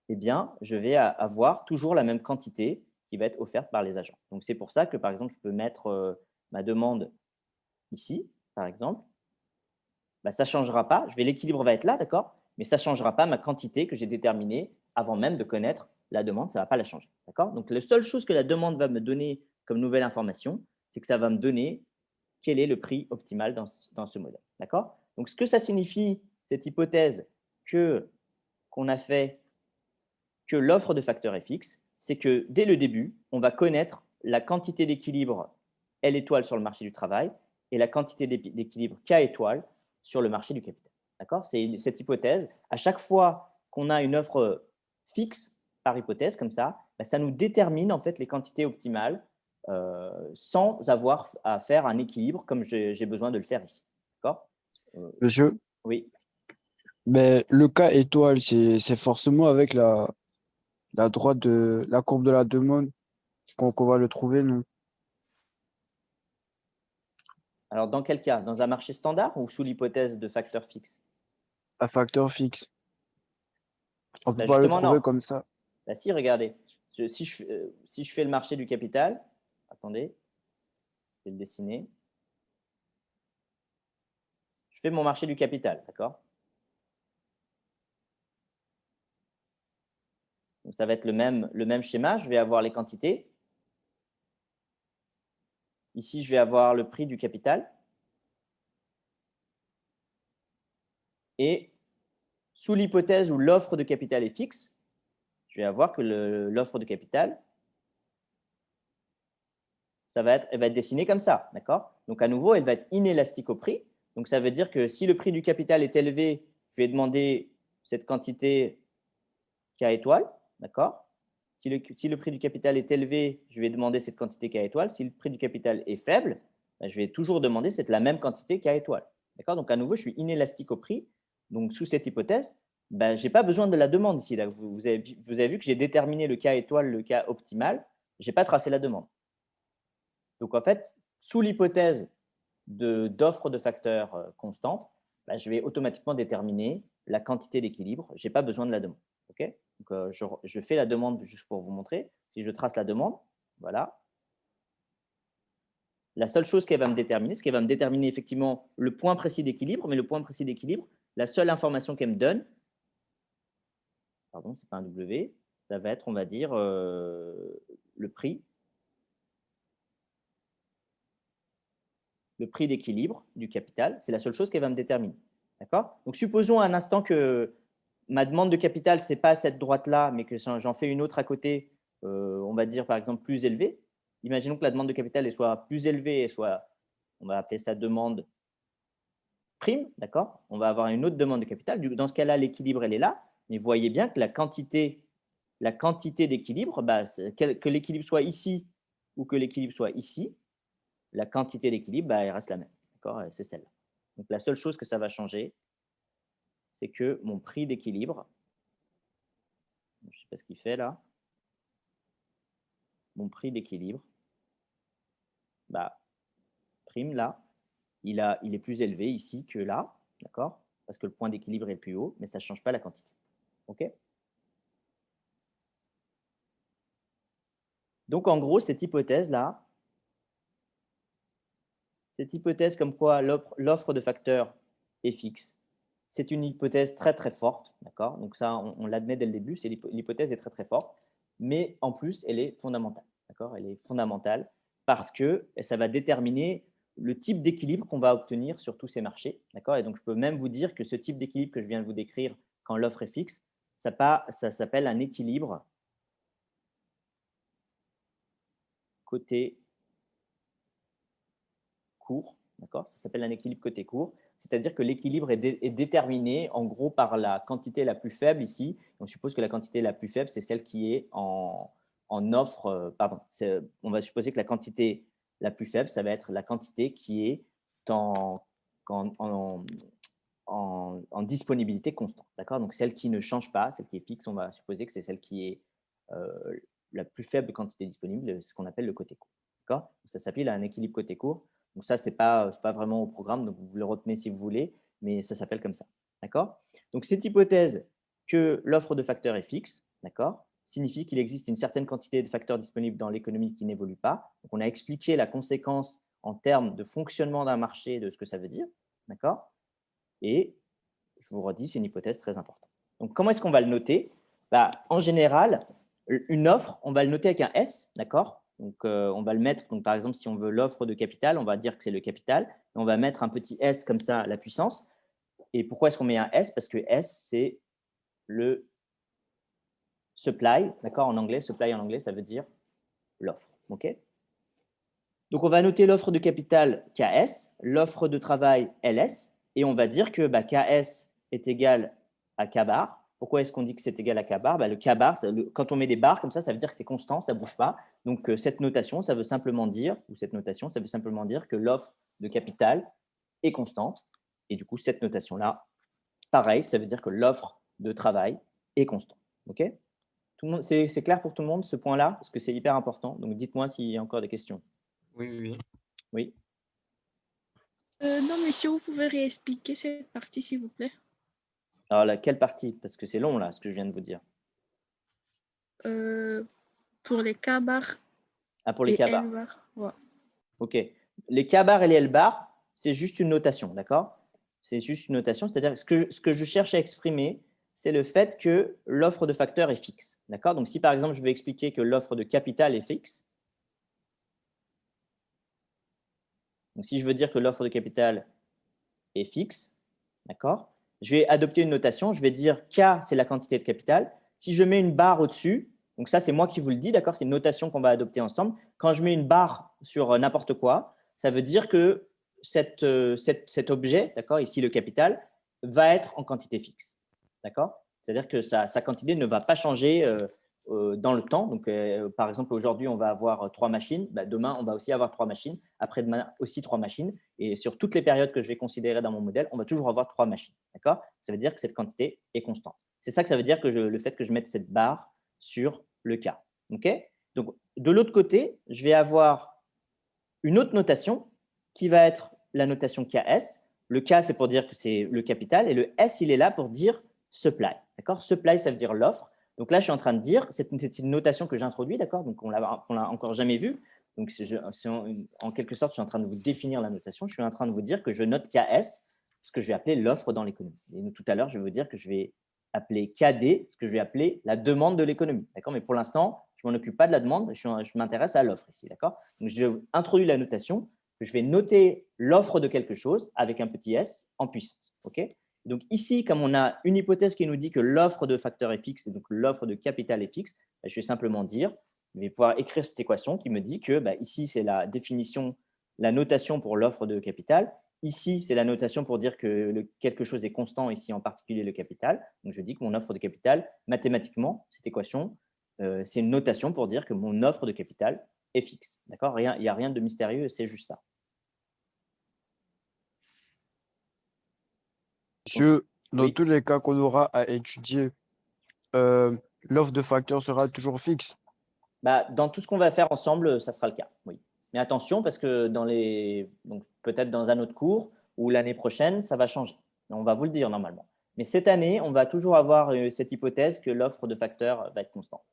eh bien, je vais avoir toujours la même quantité qui va être offerte par les agents. Donc, c'est pour ça que, par exemple, je peux mettre ma demande ici, par exemple. Bah, ça ne changera pas. L'équilibre va être là, d'accord, mais ça ne changera pas ma quantité que j'ai déterminée avant même de connaître la demande. Ça ne va pas la changer, d'accord. Donc, la seule chose que la demande va me donner comme nouvelle information, c'est que ça va me donner quel est le prix optimal dans ce modèle, d'accord. Donc, ce que ça signifie, cette hypothèse qu'on a fait que l'offre de facteurs est fixe, c'est que dès le début, on va connaître la quantité d'équilibre L étoile sur le marché du travail et la quantité d'équilibre K étoile sur le marché du capital. D'accord. C'est cette hypothèse. À chaque fois qu'on a une offre fixe par hypothèse comme ça, ça nous détermine en fait les quantités optimales sans avoir à faire un équilibre comme j'ai besoin de le faire ici. D'accord. Monsieur, Oui. mais le cas étoile, c'est forcément avec la droite de la courbe de la demande qu'on va le trouver, non? Alors, dans quel cas? Dans un marché standard ou sous l'hypothèse de facteur fixe? À facteur fixe. On peut Ben pas le justement, trouver non. comme ça. Ben si, regardez. Si je fais le marché du capital, attendez, je vais le dessiner. Je fais mon marché du capital, d'accord? Donc, ça va être le même schéma. Je vais avoir les quantités. Ici, je vais avoir le prix du capital. Et sous l'hypothèse où l'offre de capital est fixe, je vais avoir que l'offre de capital, elle va être dessinée comme ça, d'accord? Donc, à nouveau, elle va être inélastique au prix. Donc, ça veut dire que si le prix du capital est élevé, je vais demander cette quantité K étoile, d'accord? Si le prix du capital est élevé, je vais demander cette quantité K étoile. Si le prix du capital est faible, je vais toujours demander la même quantité K étoile. D'accord. Donc, à nouveau, je suis inélastique au prix. Donc, sous cette hypothèse, je n'ai pas besoin de la demande ici. Là. Vous avez vu que j'ai déterminé le K étoile, le K optimal. Je n'ai pas tracé la demande. Donc, en fait, sous l'hypothèse d'offre de facteurs constante, je vais automatiquement déterminer la quantité d'équilibre. Je n'ai pas besoin de la demande. Okay. Donc, je fais la demande juste pour vous montrer. Si je trace la demande, voilà. La seule chose qu'elle va me déterminer, c'est qu'elle va me déterminer effectivement le point précis d'équilibre, mais le point précis d'équilibre, la seule information qu'elle me donne, pardon, ce n'est pas un W, ça va être, on va dire, le prix d'équilibre du capital. C'est la seule chose qu'elle va me déterminer. D'accord. Donc, supposons un instant que ma demande de capital, ce n'est pas cette droite-là, mais que j'en fais une autre à côté, on va dire par exemple plus élevée. Imaginons que la demande de capital soit plus élevée et soit, on va appeler ça demande prime, d'accord. On va avoir une autre demande de capital. Dans ce cas-là, l'équilibre, elle est là. Mais vous voyez bien que la quantité d'équilibre, que l'équilibre soit ici ou que l'équilibre soit ici, la quantité d'équilibre, elle reste la même. D'accord. C'est celle-là. Donc, la seule chose que ça va changer, c'est que mon prix d'équilibre, je ne sais pas ce qu'il fait là, mon prix d'équilibre, prime là, il est plus élevé ici que là, d'accord? Parce que le point d'équilibre est plus haut, mais ça ne change pas la quantité. OK? Donc, en gros, cette hypothèse-là, cette hypothèse comme quoi l'offre de facteurs est fixe, c'est une hypothèse très, très forte, d'accord? Donc, ça, on l'admet dès le début, l'hypothèse est très, très forte, mais en plus, elle est fondamentale, d'accord? Elle est fondamentale parce que ça va déterminer le type d'équilibre qu'on va obtenir sur tous ces marchés, d'accord? Et donc, je peux même vous dire que ce type d'équilibre que je viens de vous décrire quand l'offre est fixe, ça s'appelle un équilibre côté court, d'accord? Ça s'appelle un équilibre côté court, c'est-à-dire que l'équilibre est déterminé en gros par la quantité la plus faible ici. On suppose que la quantité la plus faible, c'est celle qui est en offre, on va supposer que la quantité la plus faible, ça va être la quantité qui est en disponibilité constante, d'accord? Donc, celle qui ne change pas, celle qui est fixe, on va supposer que c'est celle qui est la plus faible quantité disponible, ce qu'on appelle le côté court, d'accord? Ça s'appelle un équilibre côté court. Donc ça, ce n'est pas vraiment au programme, donc vous le retenez si vous voulez, mais ça s'appelle comme ça. D'accord? Donc cette hypothèse que l'offre de facteurs est fixe, d'accord, signifie qu'il existe une certaine quantité de facteurs disponibles dans l'économie qui n'évoluent pas. Donc on a expliqué la conséquence en termes de fonctionnement d'un marché, de ce que ça veut dire. D'accord? Et je vous redis, c'est une hypothèse très importante. Donc, comment est-ce qu'on va le noter? En général, une offre, on va le noter avec un S, d'accord? Donc, on va le mettre, donc, par exemple, si on veut l'offre de capital, on va dire que c'est le capital. Et on va mettre un petit S comme ça, la puissance. Et pourquoi est-ce qu'on met un S? Parce que S, c'est le supply, d'accord? En anglais, supply en anglais, ça veut dire l'offre. OK? Donc, on va noter l'offre de capital KS, l'offre de travail LS, et on va dire que KS est égal à K bar. Pourquoi est-ce qu'on dit que c'est égal à K bar? Le K bar, quand on met des barres comme ça veut dire que c'est constant, ça ne bouge pas. Donc, cette notation, ça veut simplement dire, que l'offre de capital est constante. Et du coup, cette notation-là, pareil, ça veut dire que l'offre de travail est constante. OK? C'est clair pour tout le monde, ce point-là? Parce que c'est hyper important. Donc, dites-moi s'il y a encore des questions. Oui. Oui. Non, monsieur, vous pouvez réexpliquer cette partie, s'il vous plaît? Alors, quelle partie? Parce que c'est long, là, ce que je viens de vous dire. Pour les K-bar pour les et K-bar. L-bar. Ouais. OK. Les K-bar et les L-bar, c'est juste une notation, d'accord? C'est juste une notation, c'est-à-dire ce que je cherche à exprimer, c'est le fait que l'offre de facteurs est fixe, d'accord? Donc, si par exemple, je veux expliquer que l'offre de capital est fixe, donc si je veux dire que l'offre de capital est fixe, d'accord? Je vais adopter une notation, je vais dire K, c'est la quantité de capital. Si je mets une barre au-dessus, donc ça, c'est moi qui vous le dis, d'accord? C'est une notation qu'on va adopter ensemble. Quand je mets une barre sur n'importe quoi, ça veut dire que cet objet, d'accord, ici le capital, va être en quantité fixe, d'accord? C'est-à-dire que sa quantité ne va pas changer dans le temps. Donc, par exemple, aujourd'hui, on va avoir 3 machines. Demain, on va aussi avoir 3 machines. Après-demain, aussi 3 machines. Et sur toutes les périodes que je vais considérer dans mon modèle, on va toujours avoir 3 machines. D'accord? Ça veut dire que cette quantité est constante. C'est ça que ça veut dire que le fait que je mette cette barre sur le K. OK? Donc, de l'autre côté, je vais avoir une autre notation qui va être la notation KS. Le K, c'est pour dire que c'est le capital. Et le S, il est là pour dire supply. D'accord? Supply, ça veut dire l'offre. Donc là, je suis en train de dire, c'est une notation que j'introduis, d'accord? Donc, on ne l'a encore jamais vue. Donc, en quelque sorte, je suis en train de vous définir la notation. Je suis en train de vous dire que je note KS, ce que je vais appeler l'offre dans l'économie. Et tout à l'heure, je vais vous dire que je vais appeler KD, ce que je vais appeler la demande de l'économie. D'accord? Mais pour l'instant, je ne m'en occupe pas de la demande, je m'intéresse à l'offre ici. D'accord? Donc, je vais introduire la notation que je vais noter l'offre de quelque chose avec un petit s en puissance. OK? Donc ici, comme on a une hypothèse qui nous dit que l'offre de facteur est fixe et donc l'offre de capital est fixe, je vais simplement dire, je vais pouvoir écrire cette équation qui me dit que ici, c'est la définition, la notation pour l'offre de capital. Ici, c'est la notation pour dire que quelque chose est constant, ici en particulier le capital. Donc je dis que mon offre de capital, mathématiquement, cette équation, c'est une notation pour dire que mon offre de capital est fixe. D'accord? Il n'y a rien de mystérieux, c'est juste ça. Monsieur, dans Oui. tous les cas qu'on aura à étudier, l'offre de facteurs sera toujours fixe. Dans tout ce qu'on va faire ensemble, ça sera le cas, oui. Mais attention, parce que peut-être dans un autre cours ou l'année prochaine, ça va changer. On va vous le dire normalement. Mais cette année, on va toujours avoir cette hypothèse que l'offre de facteurs va être constante.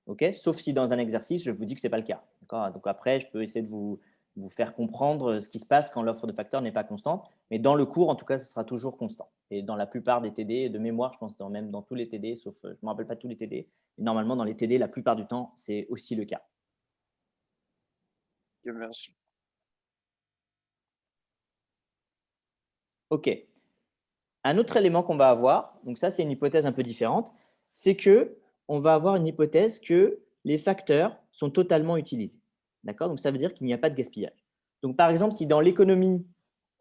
Okay? Sauf si dans un exercice, je vous dis que ce n'est pas le cas. Donc après, je peux essayer de vous faire comprendre ce qui se passe quand l'offre de facteurs n'est pas constante. Mais dans le cours, en tout cas, ce sera toujours constant. Et dans la plupart des TD, de mémoire, je pense même dans tous les TD, sauf je ne me rappelle pas tous les TD, mais normalement, dans les TD, la plupart du temps, c'est aussi le cas. Merci. OK. Un autre élément qu'on va avoir, donc ça, c'est une hypothèse un peu différente, c'est qu'on va avoir une hypothèse que les facteurs sont totalement utilisés. D'accord? Donc, ça veut dire qu'il n'y a pas de gaspillage. Donc, par exemple, si dans l'économie,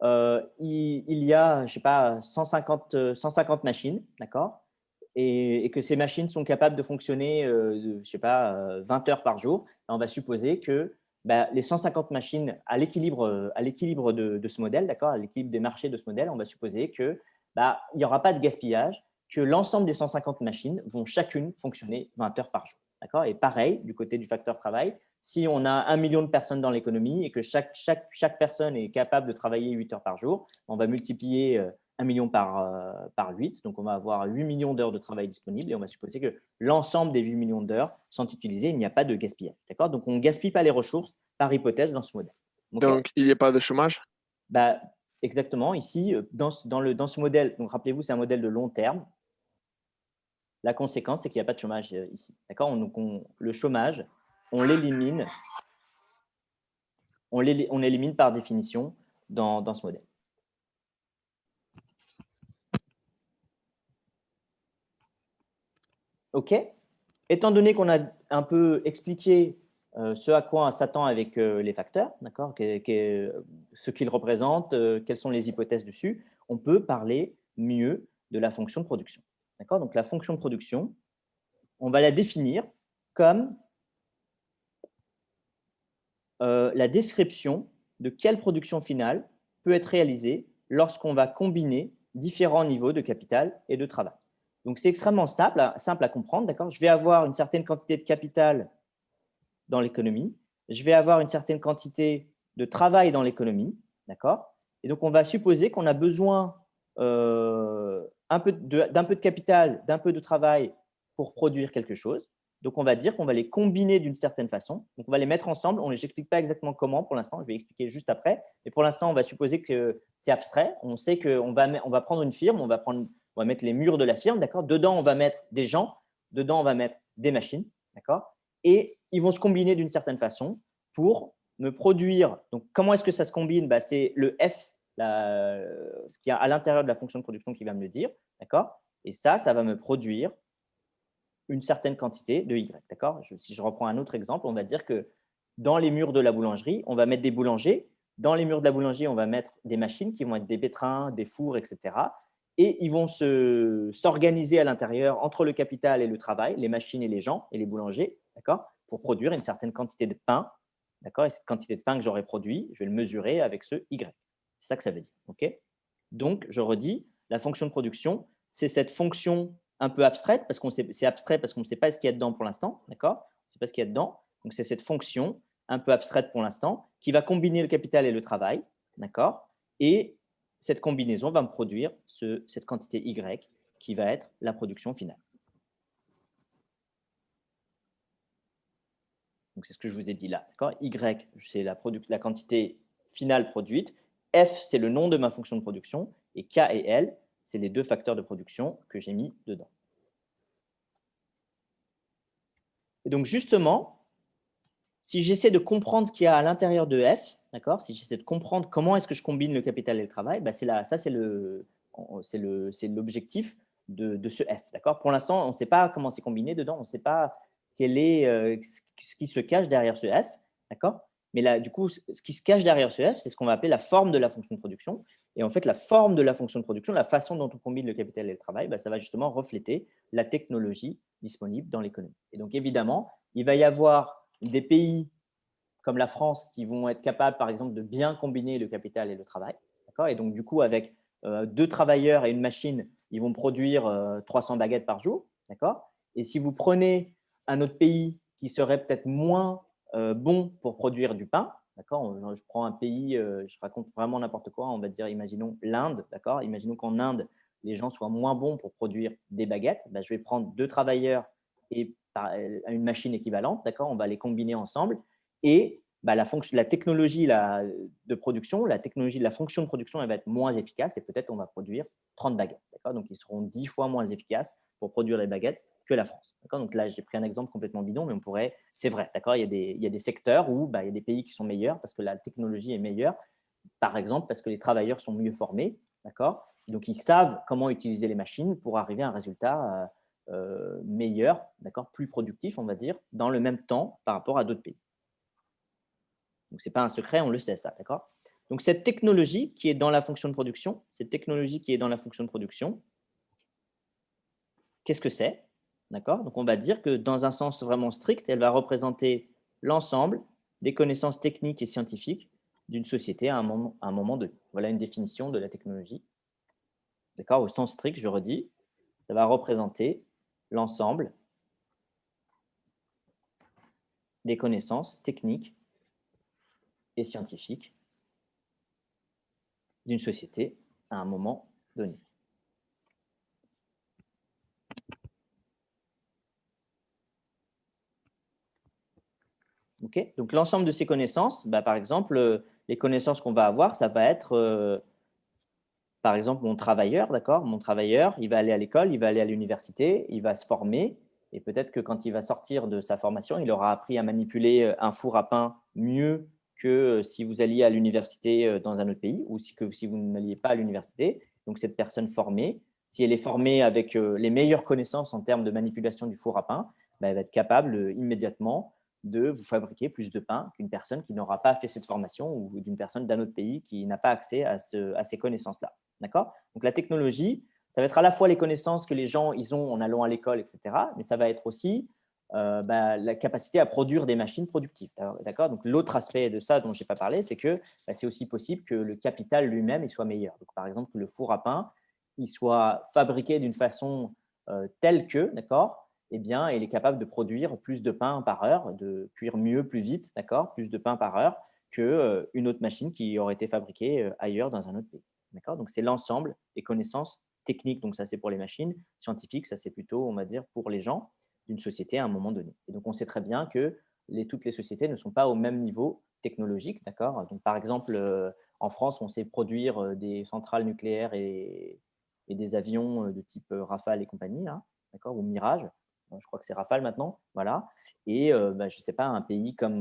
il y a, je sais pas, 150 machines, d'accord, et que ces machines sont capables de fonctionner, je sais pas, 20 heures par jour, on va supposer que les 150 machines à l'équilibre de ce modèle, d'accord, à l'équilibre des marchés de ce modèle, on va supposer que il n'y aura pas de gaspillage, que l'ensemble des 150 machines vont chacune fonctionner 20 heures par jour. D'accord? Et pareil, du côté du facteur travail, si on a 1 million de personnes dans l'économie et que chaque personne est capable de travailler 8 heures par jour, on va multiplier 1 million par 8. Donc, on va avoir 8 millions d'heures de travail disponibles et on va supposer que l'ensemble des 8 millions d'heures sont utilisées. Il n'y a pas de gaspillage. D'accord? Donc, on ne gaspille pas les ressources par hypothèse dans ce modèle. OK? Donc, il n'y a pas de chômage? Bah, exactement. Ici, dans ce modèle, donc rappelez-vous, c'est un modèle de long terme. La conséquence, c'est qu'il n'y a pas de chômage ici. D'accord? Le chômage, on l'élimine par définition dans ce modèle. OK? Étant donné qu'on a un peu expliqué ce à quoi on s'attend avec les facteurs, d'accord, ce qu'ils représentent, quelles sont les hypothèses dessus, on peut parler mieux de la fonction de production. D'accord? Donc, la fonction de production, on va la définir comme la description de quelle production finale peut être réalisée lorsqu'on va combiner différents niveaux de capital et de travail. Donc, c'est extrêmement simple à comprendre. D'accord? Je vais avoir une certaine quantité de capital dans l'économie. Je vais avoir une certaine quantité de travail dans l'économie. D'accord? Et donc, on va supposer qu'on a besoin d'un peu de capital, d'un peu de travail pour produire quelque chose. Donc, on va dire qu'on va les combiner d'une certaine façon. Donc, on va les mettre ensemble. Je n'explique pas exactement comment pour l'instant. Je vais expliquer juste après. Mais pour l'instant, on va supposer que c'est abstrait. On sait qu'on va prendre une firme. On va mettre les murs de la firme. D'accord? Dedans, on va mettre des gens. Dedans, on va mettre des machines. D'accord? Et ils vont se combiner d'une certaine façon pour me produire. Donc, comment est-ce que ça se combine? C'est le F, ce qui est à l'intérieur de la fonction de production qui va me le dire. D'accord? Et ça va me produire une certaine quantité de Y. D'accord? Si je reprends un autre exemple, on va dire que dans les murs de la boulangerie, on va mettre des boulangers. Dans les murs de la boulangerie, on va mettre des machines qui vont être des pétrins, des fours, etc. Et ils vont s'organiser à l'intérieur entre le capital et le travail, les machines et les gens et les boulangers, d'accord, pour produire une certaine quantité de pain. D'accord? Et cette quantité de pain que j'aurai produit, je vais le mesurer avec ce Y. C'est ça que ça veut dire. OK? Donc, je redis, la fonction de production, c'est cette fonction un peu abstraite, parce qu'on c'est abstrait parce qu'on ne sait pas ce qu'il y a dedans pour l'instant, d'accord? On ne sait pas ce qu'il y a dedans. Donc, c'est cette fonction un peu abstraite pour l'instant qui va combiner le capital et le travail, d'accord? Et cette combinaison va me produire cette quantité Y qui va être la production finale. Donc, c'est ce que je vous ai dit là, d'accord? Y, c'est la quantité finale produite. F, c'est le nom de ma fonction de production. Et K et L, c'est les deux facteurs de production que j'ai mis dedans. Et donc, justement, si j'essaie de comprendre ce qu'il y a à l'intérieur de F, d'accord, si j'essaie de comprendre comment est-ce que je combine le capital et le travail, c'est l'objectif de ce F. D'accord? Pour l'instant, on ne sait pas comment c'est combiné dedans, on ne sait pas quel est ce qui se cache derrière ce F. D'accord? Mais là, du coup, ce qui se cache derrière ce F, c'est ce qu'on va appeler la forme de la fonction de production. Et en fait, la forme de la fonction de production, la façon dont on combine le capital et le travail, ça va justement refléter la technologie disponible dans l'économie. Et donc, évidemment, il va y avoir des pays comme la France qui vont être capables, par exemple, de bien combiner le capital et le travail. Et donc, du coup, avec 2 travailleurs et une machine, ils vont produire 300 baguettes par jour. Et si vous prenez un autre pays qui serait peut-être moins bon pour produire du pain, je prends un pays, je raconte vraiment n'importe quoi, on va dire, imaginons l'Inde. Imaginons qu'en Inde, les gens soient moins bons pour produire des baguettes. Je vais prendre 2 travailleurs et une machine équivalente. On va les combiner ensemble. Et la technologie de production, la technologie de la fonction de production, elle va être moins efficace et peut-être on va produire 30 baguettes. Donc, ils seront 10 fois moins efficaces pour produire les baguettes que la France. Donc là, j'ai pris un exemple complètement bidon, mais c'est vrai. Il y a des secteurs où il y a des pays qui sont meilleurs parce que la technologie est meilleure. Par exemple, parce que les travailleurs sont mieux formés. Donc, ils savent comment utiliser les machines pour arriver à un résultat meilleur, plus productif, on va dire, dans le même temps par rapport à d'autres pays. Donc, ce n'est pas un secret, on le sait ça. Donc, cette technologie qui est dans la fonction de production, qu'est-ce que c'est? Donc, on va dire que dans un sens vraiment strict, elle va représenter l'ensemble des connaissances techniques et scientifiques d'une société à un moment donné. Voilà une définition de la technologie. Au sens strict, je redis, ça va représenter l'ensemble des connaissances techniques et scientifiques d'une société à un moment donné. Okay, donc, l'ensemble de ces connaissances, par exemple, les connaissances qu'on va avoir, ça va être, par exemple, mon travailleur, d'accord? Mon travailleur, il va aller à l'école, il va aller à l'université, il va se former et peut-être que quand il va sortir de sa formation, il aura appris à manipuler un four à pain mieux que si vous alliez à l'université dans un autre pays ou si vous n'alliez pas à l'université. Donc, cette personne formée, si elle est formée avec les meilleures connaissances en termes de manipulation du four à pain, elle va être capable immédiatement de vous fabriquer plus de pain qu'une personne qui n'aura pas fait cette formation ou d'une personne d'un autre pays qui n'a pas accès à ces connaissances-là. D'accord? Donc, la technologie, ça va être à la fois les connaissances que les gens ils ont en allant à l'école, etc., mais ça va être aussi la capacité à produire des machines productives. D'accord? Donc, l'autre aspect de ça dont je n'ai pas parlé, c'est que c'est aussi possible que le capital lui-même il soit meilleur. Donc, par exemple, que le four à pain il soit fabriqué d'une façon telle que, d'accord, eh bien, il est capable de produire plus de pain par heure, de cuire mieux, plus vite, d'accord, plus de pain par heure qu'une autre machine qui aurait été fabriquée ailleurs dans un autre pays. D'accord? Donc, c'est l'ensemble des connaissances techniques. Donc, ça, c'est pour les machines. Scientifiques, ça, c'est plutôt, on va dire, pour les gens d'une société à un moment donné. Et donc, on sait très bien que toutes les sociétés ne sont pas au même niveau technologique. D'accord? Donc, par exemple, en France, on sait produire des centrales nucléaires et des avions de type Rafale et compagnie, là, d'accord, ou Mirage. Je crois que c'est Rafale maintenant, voilà. Et je ne sais pas, un pays comme,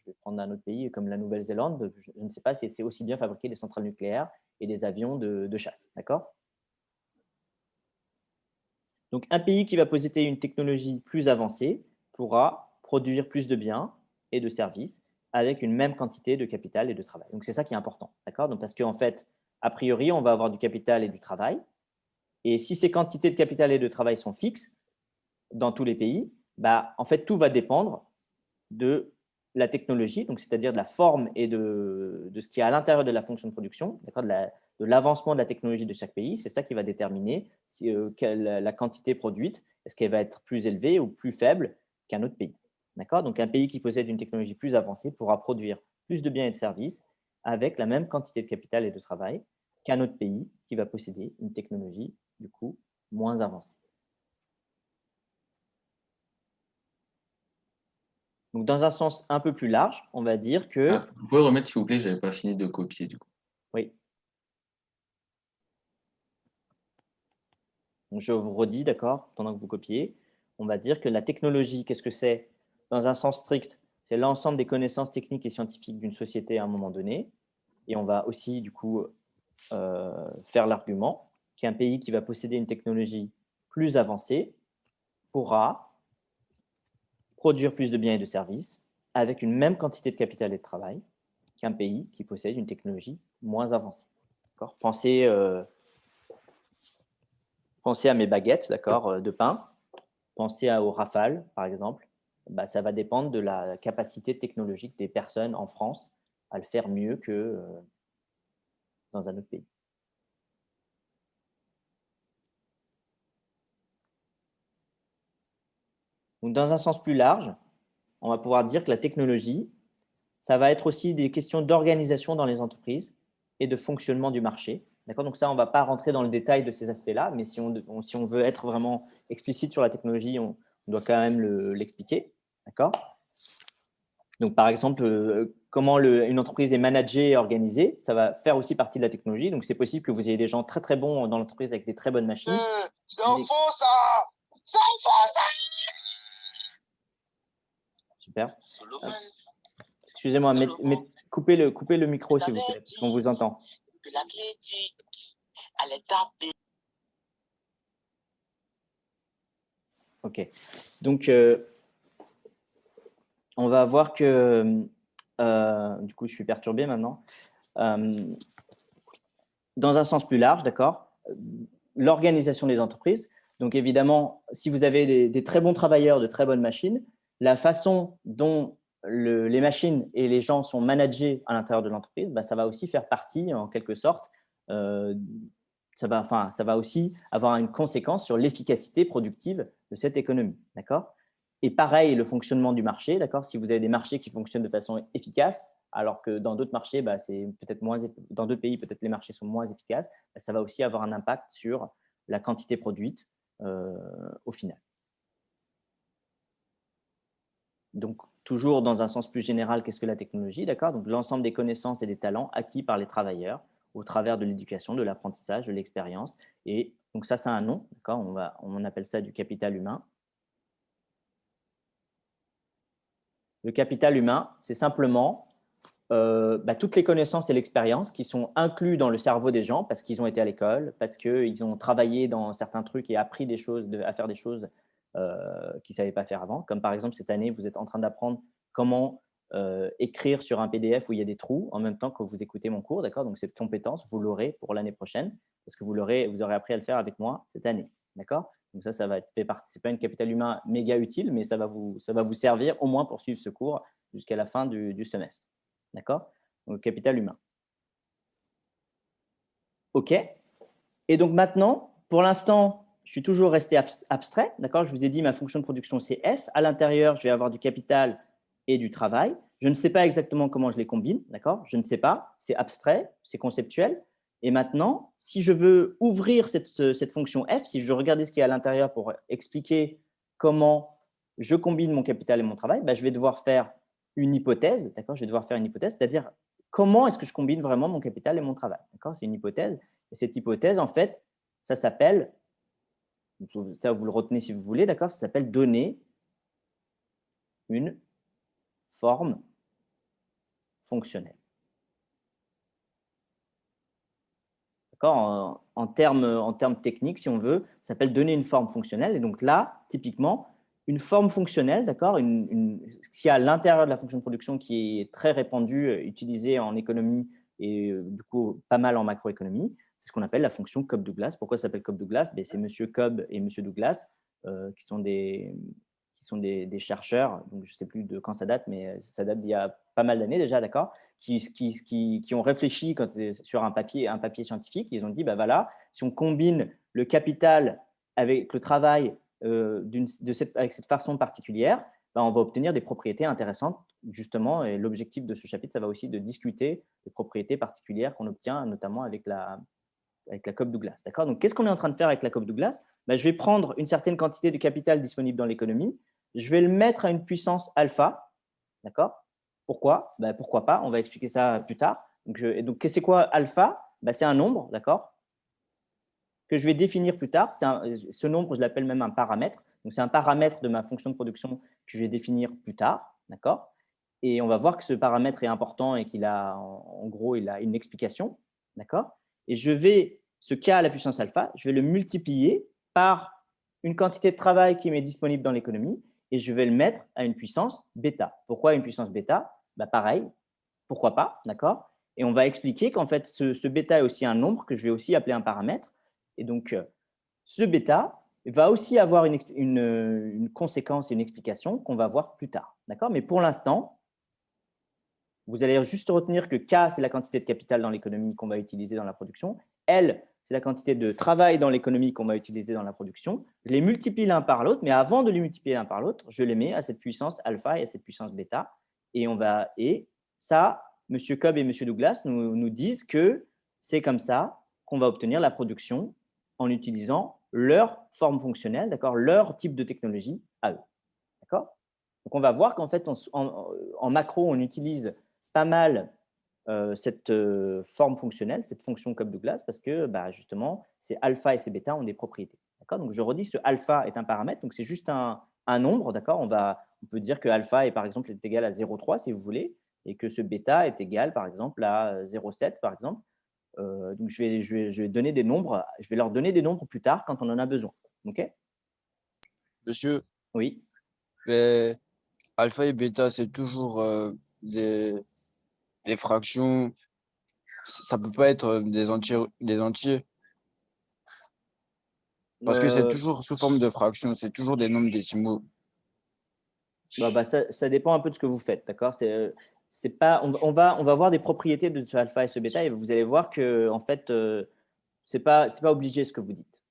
je vais prendre un autre pays comme la Nouvelle-Zélande, je ne sais pas si c'est aussi bien fabriqué des centrales nucléaires et des avions de chasse, d'accord? Donc, un pays qui va posséder une technologie plus avancée pourra produire plus de biens et de services avec une même quantité de capital et de travail. Donc, c'est ça qui est important, d'accord? Donc, parce qu'en fait, a priori, on va avoir du capital et du travail. Et si ces quantités de capital et de travail sont fixes, dans tous les pays, en fait, tout va dépendre de la technologie, donc c'est-à-dire de la forme et de ce qui est à l'intérieur de la fonction de production, de l'avancement de la technologie de chaque pays. C'est ça qui va déterminer la quantité produite, est-ce qu'elle va être plus élevée ou plus faible qu'un autre pays. Donc, un pays qui possède une technologie plus avancée pourra produire plus de biens et de services avec la même quantité de capital et de travail qu'un autre pays qui va posséder une technologie, du coup, moins avancée. Donc, dans un sens un peu plus large, on va dire que… Vous pouvez remettre, s'il vous plaît, je n'avais pas fini de copier du coup. Oui. Donc, je vous redis, d'accord, pendant que vous copiez, on va dire que la technologie, qu'est-ce que c'est? Dans un sens strict, c'est l'ensemble des connaissances techniques et scientifiques d'une société à un moment donné. Et on va aussi, du coup, faire l'argument qu'un pays qui va posséder une technologie plus avancée pourra produire plus de biens et de services avec une même quantité de capital et de travail qu'un pays qui possède une technologie moins avancée. Pensez à mes baguettes, de pain. Pensez au Rafale, par exemple. Ça va dépendre de la capacité technologique des personnes en France à le faire mieux que dans un autre pays. Donc, dans un sens plus large, on va pouvoir dire que la technologie, ça va être aussi des questions d'organisation dans les entreprises et de fonctionnement du marché. Donc ça, on ne va pas rentrer dans le détail de ces aspects-là, mais si on veut être vraiment explicite sur la technologie, on doit quand même l'expliquer. Donc, par exemple, comment une entreprise est managée et organisée, ça va faire aussi partie de la technologie. Donc, c'est possible que vous ayez des gens très, très bons dans l'entreprise avec des très bonnes machines. C'est un faux, ça! C'est un faux, ça! Super. Excusez-moi, coupez le micro, s'il vous plaît, parce qu'on vous entend. OK. Donc, on va voir que, du coup, je suis perturbé maintenant. Dans un sens plus large, d'accord, l'organisation des entreprises. Donc, évidemment, si vous avez des très bons travailleurs, de très bonnes machines, la façon dont les machines et les gens sont managés à l'intérieur de l'entreprise, ça va aussi faire partie, en quelque sorte, ça va aussi avoir une conséquence sur l'efficacité productive de cette économie. D'accord ? Et pareil, le fonctionnement du marché, d'accord? Si vous avez des marchés qui fonctionnent de façon efficace, alors que dans d'autres marchés, c'est peut-être dans d'autres pays, peut-être les marchés sont moins efficaces, ça va aussi avoir un impact sur la quantité produite au final. Donc, toujours dans un sens plus général, qu'est-ce que la technologie, d'accord? Donc, l'ensemble des connaissances et des talents acquis par les travailleurs au travers de l'éducation, de l'apprentissage, de l'expérience. Et donc, ça a un nom, d'accord? On appelle ça du capital humain. Le capital humain, c'est simplement toutes les connaissances et l'expérience qui sont inclus dans le cerveau des gens parce qu'ils ont été à l'école, parce qu'ils ont travaillé dans certains trucs et appris des choses, à faire des choses qu'ils ne savaient pas faire avant. Comme par exemple, cette année, vous êtes en train d'apprendre comment écrire sur un PDF où il y a des trous en même temps que vous écoutez mon cours. D'accord? Donc, cette compétence, vous l'aurez pour l'année prochaine parce que vous aurez appris à le faire avec moi cette année. D'accord? Donc, ça va être fait partie. Ce n'est pas une capital humain méga utile, mais ça va vous servir au moins pour suivre ce cours jusqu'à la fin du semestre. D'accord? Donc, capital humain. OK. Et donc maintenant, pour l'instant, je suis toujours resté abstrait. D'accord? Je vous ai dit, ma fonction de production, c'est F. À l'intérieur, je vais avoir du capital et du travail. Je ne sais pas exactement comment je les combine. D'accord? Je ne sais pas. C'est abstrait, c'est conceptuel. Et maintenant, si je veux ouvrir cette fonction F, si je veux regarder ce qu'il y a à l'intérieur pour expliquer comment je combine mon capital et mon travail, je vais devoir faire une hypothèse, d'accord? Je vais devoir faire une hypothèse, c'est-à-dire comment est-ce que je combine vraiment mon capital et mon travail, d'accord? C'est une hypothèse. Et cette hypothèse, en fait, ça s'appelle, ça vous le retenez si vous voulez, d'accord? Ça s'appelle donner une forme fonctionnelle. D'accord? En termes techniques, si on veut, ça s'appelle donner une forme fonctionnelle. Et donc là, typiquement, une forme fonctionnelle, d'accord, ce qu'il y a à l'intérieur de la fonction de production qui est très répandue, utilisée en économie et du coup pas mal en macroéconomie, c'est ce qu'on appelle la fonction Cobb-Douglas. Pourquoi ça s'appelle Cobb-Douglas? C'est M. Cobb et M. Douglas qui sont des chercheurs, donc je ne sais plus de quand ça date, mais ça date d'il y a pas mal d'années déjà, d'accord, qui ont réfléchi sur un papier scientifique. Ils ont dit, voilà, si on combine le capital avec le travail avec cette façon particulière, on va obtenir des propriétés intéressantes, justement. Et l'objectif de ce chapitre, ça va aussi de discuter des propriétés particulières qu'on obtient, notamment avec la Cobb-Douglas. D'accord? Donc, qu'est-ce qu'on est en train de faire avec la Cobb-Douglas? Je vais prendre une certaine quantité de capital disponible dans l'économie, je vais le mettre à une puissance alpha. D'accord? Pourquoi? Pourquoi pas? On va expliquer ça plus tard. Donc c'est quoi alpha? C'est un nombre, d'accord, que je vais définir plus tard. Ce nombre, je l'appelle même un paramètre. Donc, c'est un paramètre de ma fonction de production que je vais définir plus tard. D'accord? Et on va voir que ce paramètre est important et qu'il a, en gros, il a une explication. D'accord? Et ce K à la puissance alpha, je vais le multiplier par une quantité de travail qui m'est disponible dans l'économie et je vais le mettre à une puissance bêta. Pourquoi une puissance bêta? Pareil, pourquoi pas, d'accord? Et on va expliquer qu'en fait, ce bêta est aussi un nombre que je vais aussi appeler un paramètre. Et donc, ce bêta va aussi avoir une conséquence et une explication qu'on va voir plus tard. D'accord? Mais pour l'instant, vous allez juste retenir que K, c'est la quantité de capital dans l'économie qu'on va utiliser dans la production. L, c'est la quantité de travail dans l'économie qu'on va utiliser dans la production. Je les multiplie l'un par l'autre, mais avant de les multiplier l'un par l'autre, je les mets à cette puissance alpha et à cette puissance bêta. Et ça, M. Cobb et M. Douglas nous disent que c'est comme ça qu'on va obtenir la production en utilisant leur forme fonctionnelle, d'accord, leur type de technologie à eux. D'accord? Donc, on va voir qu'en fait, en macro, on utilise pas mal cette forme fonctionnelle, cette fonction Cobb-Douglas, parce que justement, ces alpha et ces bêta ont des propriétés. D'accord? Donc, je redis, ce alpha est un paramètre, donc c'est juste un nombre. D'accord? On peut dire que alpha est, par exemple, est égal à 0,3 si vous voulez, et que ce bêta est égal, par exemple, à 0,7, par exemple. Donc, je vais donner des nombres. Je vais leur donner des nombres plus tard quand on en a besoin. OK? Monsieur, Oui. Alpha et bêta, c'est toujours des fractions. Ça peut pas être des entiers. Parce que c'est toujours sous forme de fractions. C'est toujours des nombres décimaux. Ça dépend un peu de ce que vous faites. D'accord? On va voir des propriétés de ce alpha et ce bêta et vous allez voir que en fait, c'est pas obligé ce que vous dites.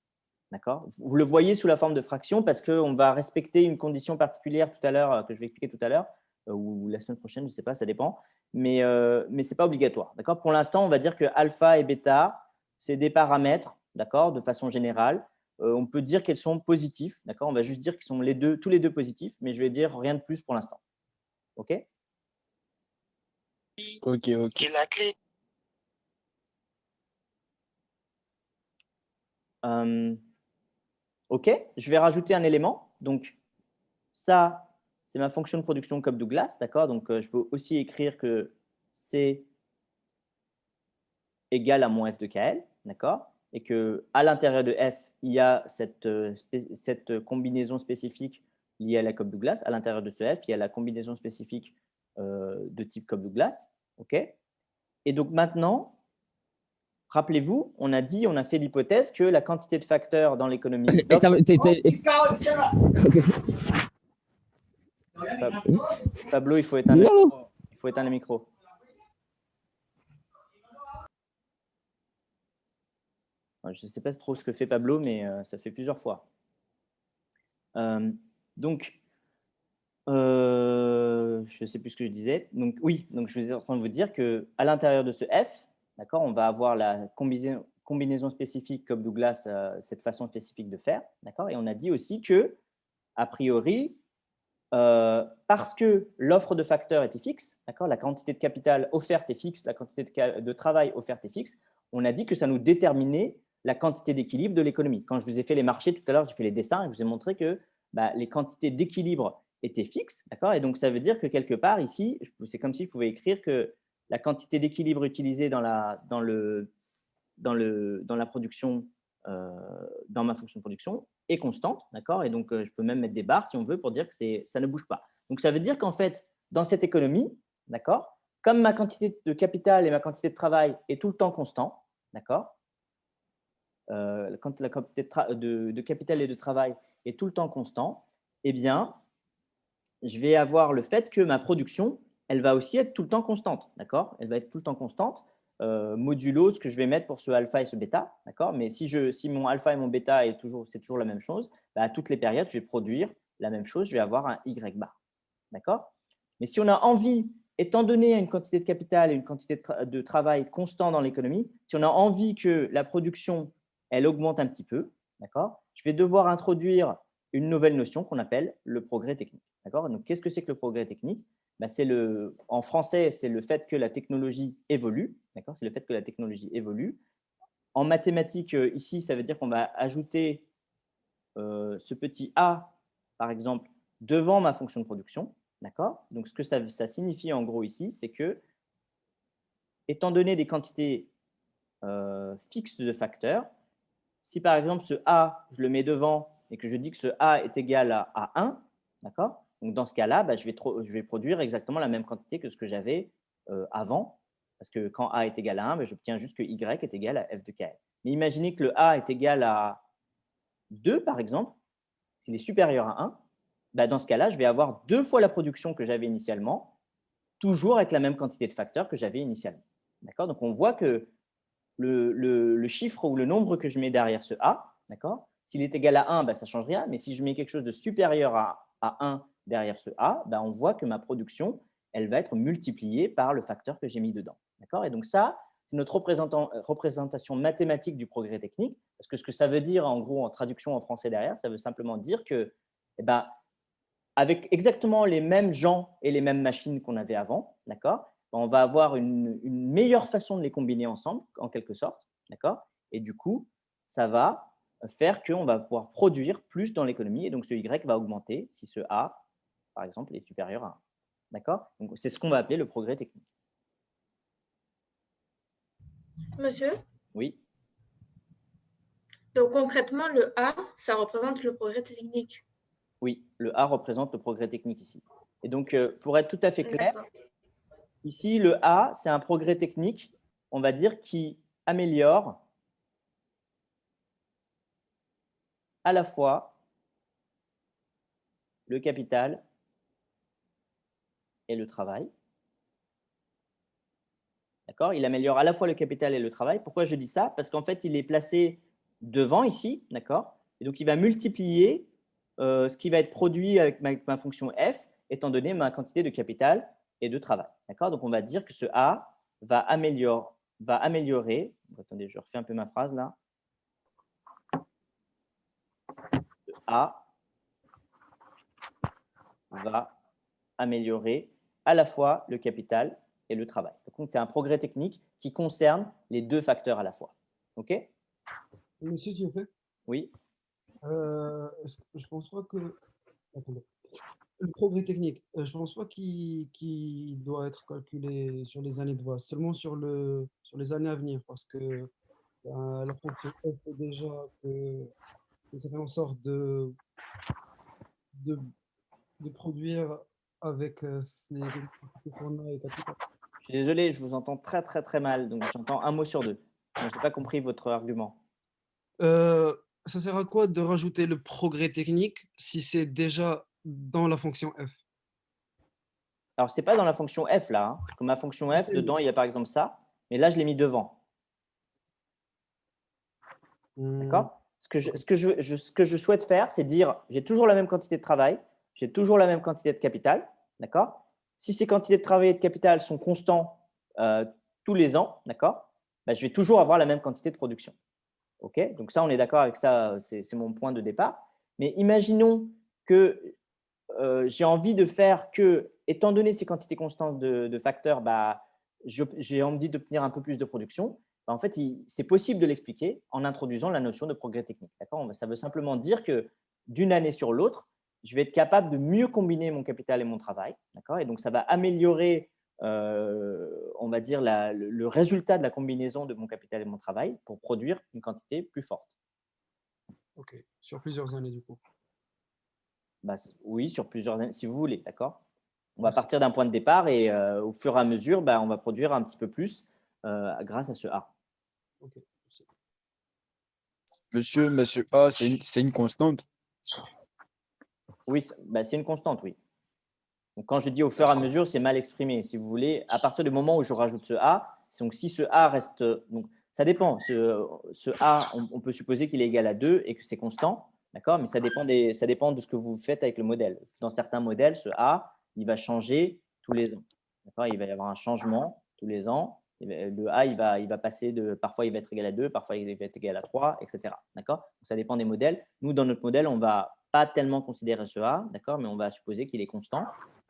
D'accord? Vous le voyez sous la forme de fraction parce qu'on va respecter une condition particulière tout à l'heure, que je vais expliquer tout à l'heure, ou la semaine prochaine, je ne sais pas, ça dépend. Mais ce n'est pas obligatoire. D'accord? Pour l'instant, on va dire que alpha et bêta, c'est des paramètres, d'accord, de façon générale. On peut dire qu'elles sont positifs. D'accord? On va juste dire qu'ils sont tous les deux positifs, mais je vais dire rien de plus pour l'instant. OK? Ok, ok. Et la clé. OK, je vais rajouter un élément. Donc, ça, c'est ma fonction de production Cobb Douglas. D'accord? Donc, je peux aussi écrire que c'est égal à mon f de KL. D'accord? Et qu'à l'intérieur de f, il y a cette combinaison spécifique liée à la Cobb Douglas. À l'intérieur de ce f, il y a la combinaison spécifique de type Cobb Douglas. OK? Et donc, maintenant, rappelez-vous, on a fait l'hypothèse que la quantité de facteurs dans l'économie. Pablo, il faut éteindre le micro. Je ne sais pas trop ce que fait Pablo, mais ça fait plusieurs fois. Donc, je ne sais plus ce que je disais. Donc, oui, donc je suis en train de vous dire qu'à l'intérieur de ce F, d'accord, on va avoir la combinaison spécifique Cobb Douglas, cette façon spécifique de faire. D'accord, et on a dit aussi que, a priori, parce que l'offre de facteurs était fixe, d'accord, la quantité de capital offerte est fixe, la quantité de travail offerte est fixe, on a dit que ça nous déterminait la quantité d'équilibre de l'économie. Quand je vous ai fait les marchés tout à l'heure, j'ai fait les dessins et je vous ai montré que les quantités d'équilibre étaient fixes. D'accord, et donc, ça veut dire que quelque part, ici, c'est comme si vous pouvez écrire que la quantité d'équilibre utilisée dans la production, dans ma fonction de production, est constante. D'accord, et donc, je peux même mettre des barres si on veut pour dire que ça ne bouge pas. Donc, ça veut dire qu'en fait, dans cette économie, d'accord, comme ma quantité de capital et ma quantité de travail est tout le temps constant, d'accord, quand la quantité de capital et de travail est tout le temps constant, eh bien, je vais avoir le fait que ma production, elle va aussi être tout le temps constante. D'accord, elle va être tout le temps constante, modulo ce que je vais mettre pour ce alpha et ce bêta. D'accord, mais si mon alpha et mon bêta c'est toujours la même chose, à toutes les périodes, je vais produire la même chose, je vais avoir un y bar. D'accord, mais si on a envie, étant donné une quantité de capital et une quantité de travail constant dans l'économie, si on a envie que la production elle augmente un petit peu, d'accord, je vais devoir introduire une nouvelle notion qu'on appelle le progrès technique. D'accord, donc, qu'est-ce que c'est que le progrès technique? En français, c'est le fait que la technologie évolue. D'accord, c'est le fait que la technologie évolue. En mathématiques, ici, ça veut dire qu'on va ajouter ce petit a, par exemple, devant ma fonction de production. D'accord, donc, ce que ça signifie en gros ici, c'est que, étant donné des quantités fixes de facteurs, si par exemple ce A, je le mets devant et que je dis que ce A est égal à 1, d'accord, donc dans ce cas-là, je vais produire exactement la même quantité que ce que j'avais avant, parce que quand A est égal à 1, j'obtiens juste que Y est égal à F de KL. Mais imaginez que le A est égal à 2, par exemple, s'il est supérieur à 1, dans ce cas-là, je vais avoir 2 fois la production que j'avais initialement, toujours avec la même quantité de facteurs que j'avais initialement. D'accord, donc on voit que le chiffre ou le nombre que je mets derrière ce A, d'accord, s'il est égal à 1, ça ne change rien, mais si je mets quelque chose de supérieur à 1 derrière ce A, on voit que ma production, elle va être multipliée par le facteur que j'ai mis dedans. D'accord, et donc ça, c'est notre représentation mathématique du progrès technique, parce que ce que ça veut dire, en gros, en traduction en français derrière, ça veut simplement dire que, avec exactement les mêmes gens et les mêmes machines qu'on avait avant, d'accord, on va avoir une meilleure façon de les combiner ensemble, en quelque sorte, d'accord, et du coup, ça va faire qu'on va pouvoir produire plus dans l'économie, et donc ce Y va augmenter si ce A, par exemple, est supérieur à 1. D'accord, donc c'est ce qu'on va appeler le progrès technique. Monsieur? Oui. Donc concrètement, le A, ça représente le progrès technique. Oui, le A représente le progrès technique ici. Et donc, pour être tout à fait clair, ici, le A, c'est un progrès technique, on va dire, qui améliore à la fois le capital et le travail. D'accord, il améliore à la fois le capital et le travail. Pourquoi je dis ça? Parce qu'en fait, il est placé devant ici, d'accord? Et donc, il va multiplier ce qui va être produit avec ma fonction f, étant donné ma quantité de capital et de travail. D'accord? Donc, on va dire que ce A va améliorer. Attendez, je refais un peu ma phrase là. Ce A va améliorer à la fois le capital et le travail. Donc, c'est un progrès technique qui concerne les deux facteurs à la fois. OK? Monsieur, s'il vous plaît, Oui. je pense pas que. Attendez. Le progrès technique, je pense pas qu'il doit être calculé sur les années de base, seulement sur les années à venir, parce que la fonction F fait déjà que ça fait en sorte de, de produire avec ces capacités qu'on a et capital. Je suis désolé, je vous entends très, très, très mal. Donc, j'entends un mot sur deux. Je n'ai pas compris votre argument. Ça sert à quoi de rajouter le progrès technique si c'est déjà dans la fonction F? Alors, ce n'est pas dans la fonction f là. Hein, parce que ma fonction f, dedans, il y a par exemple ça. Mais là, je l'ai mis devant. D'accord? Ce que je souhaite faire, c'est dire j'ai toujours la même quantité de travail, j'ai toujours la même quantité de capital. D'accord? Si ces quantités de travail et de capital sont constants tous les ans, d'accord, bah, je vais toujours avoir la même quantité de production. OK? Donc ça, on est d'accord avec ça, c'est mon point de départ. Mais imaginons que j'ai envie de faire que, étant donné ces quantités constantes de facteurs, bah, j'ai envie d'obtenir un peu plus de production. Bah, en fait, c'est possible de l'expliquer en introduisant la notion de progrès technique. Ça veut simplement dire que d'une année sur l'autre, je vais être capable de mieux combiner mon capital et mon travail. Et donc, ça va améliorer, on va dire, le résultat de la combinaison de mon capital et mon travail pour produire une quantité plus forte. Ok, sur plusieurs années du coup. Bah, oui, sur plusieurs années, si vous voulez, d'accord? On va partir d'un point de départ et au fur et à mesure, bah, on va produire un petit peu plus grâce à ce A. Ok, merci. Monsieur A, c'est une constante. Oui, bah, c'est une constante, oui. Donc, quand je dis au fur et à mesure, c'est mal exprimé. Si vous voulez, à partir du moment où je rajoute ce A, donc si ce A reste… Donc, ça dépend. Ce A, on peut supposer qu'il est égal à 2 et que c'est constant, d'accord? Mais ça dépend de ce que vous faites avec le modèle. Dans certains modèles, ce A, il va changer tous les ans. D'accord? Il va y avoir un changement tous les ans. Le A, il va passer de… Parfois, il va être égal à 2, parfois, il va être égal à 3, etc. D'accord? Donc, ça dépend des modèles. Nous, dans notre modèle, on ne va pas tellement considérer ce A, d'accord? Mais on va supposer qu'il est constant.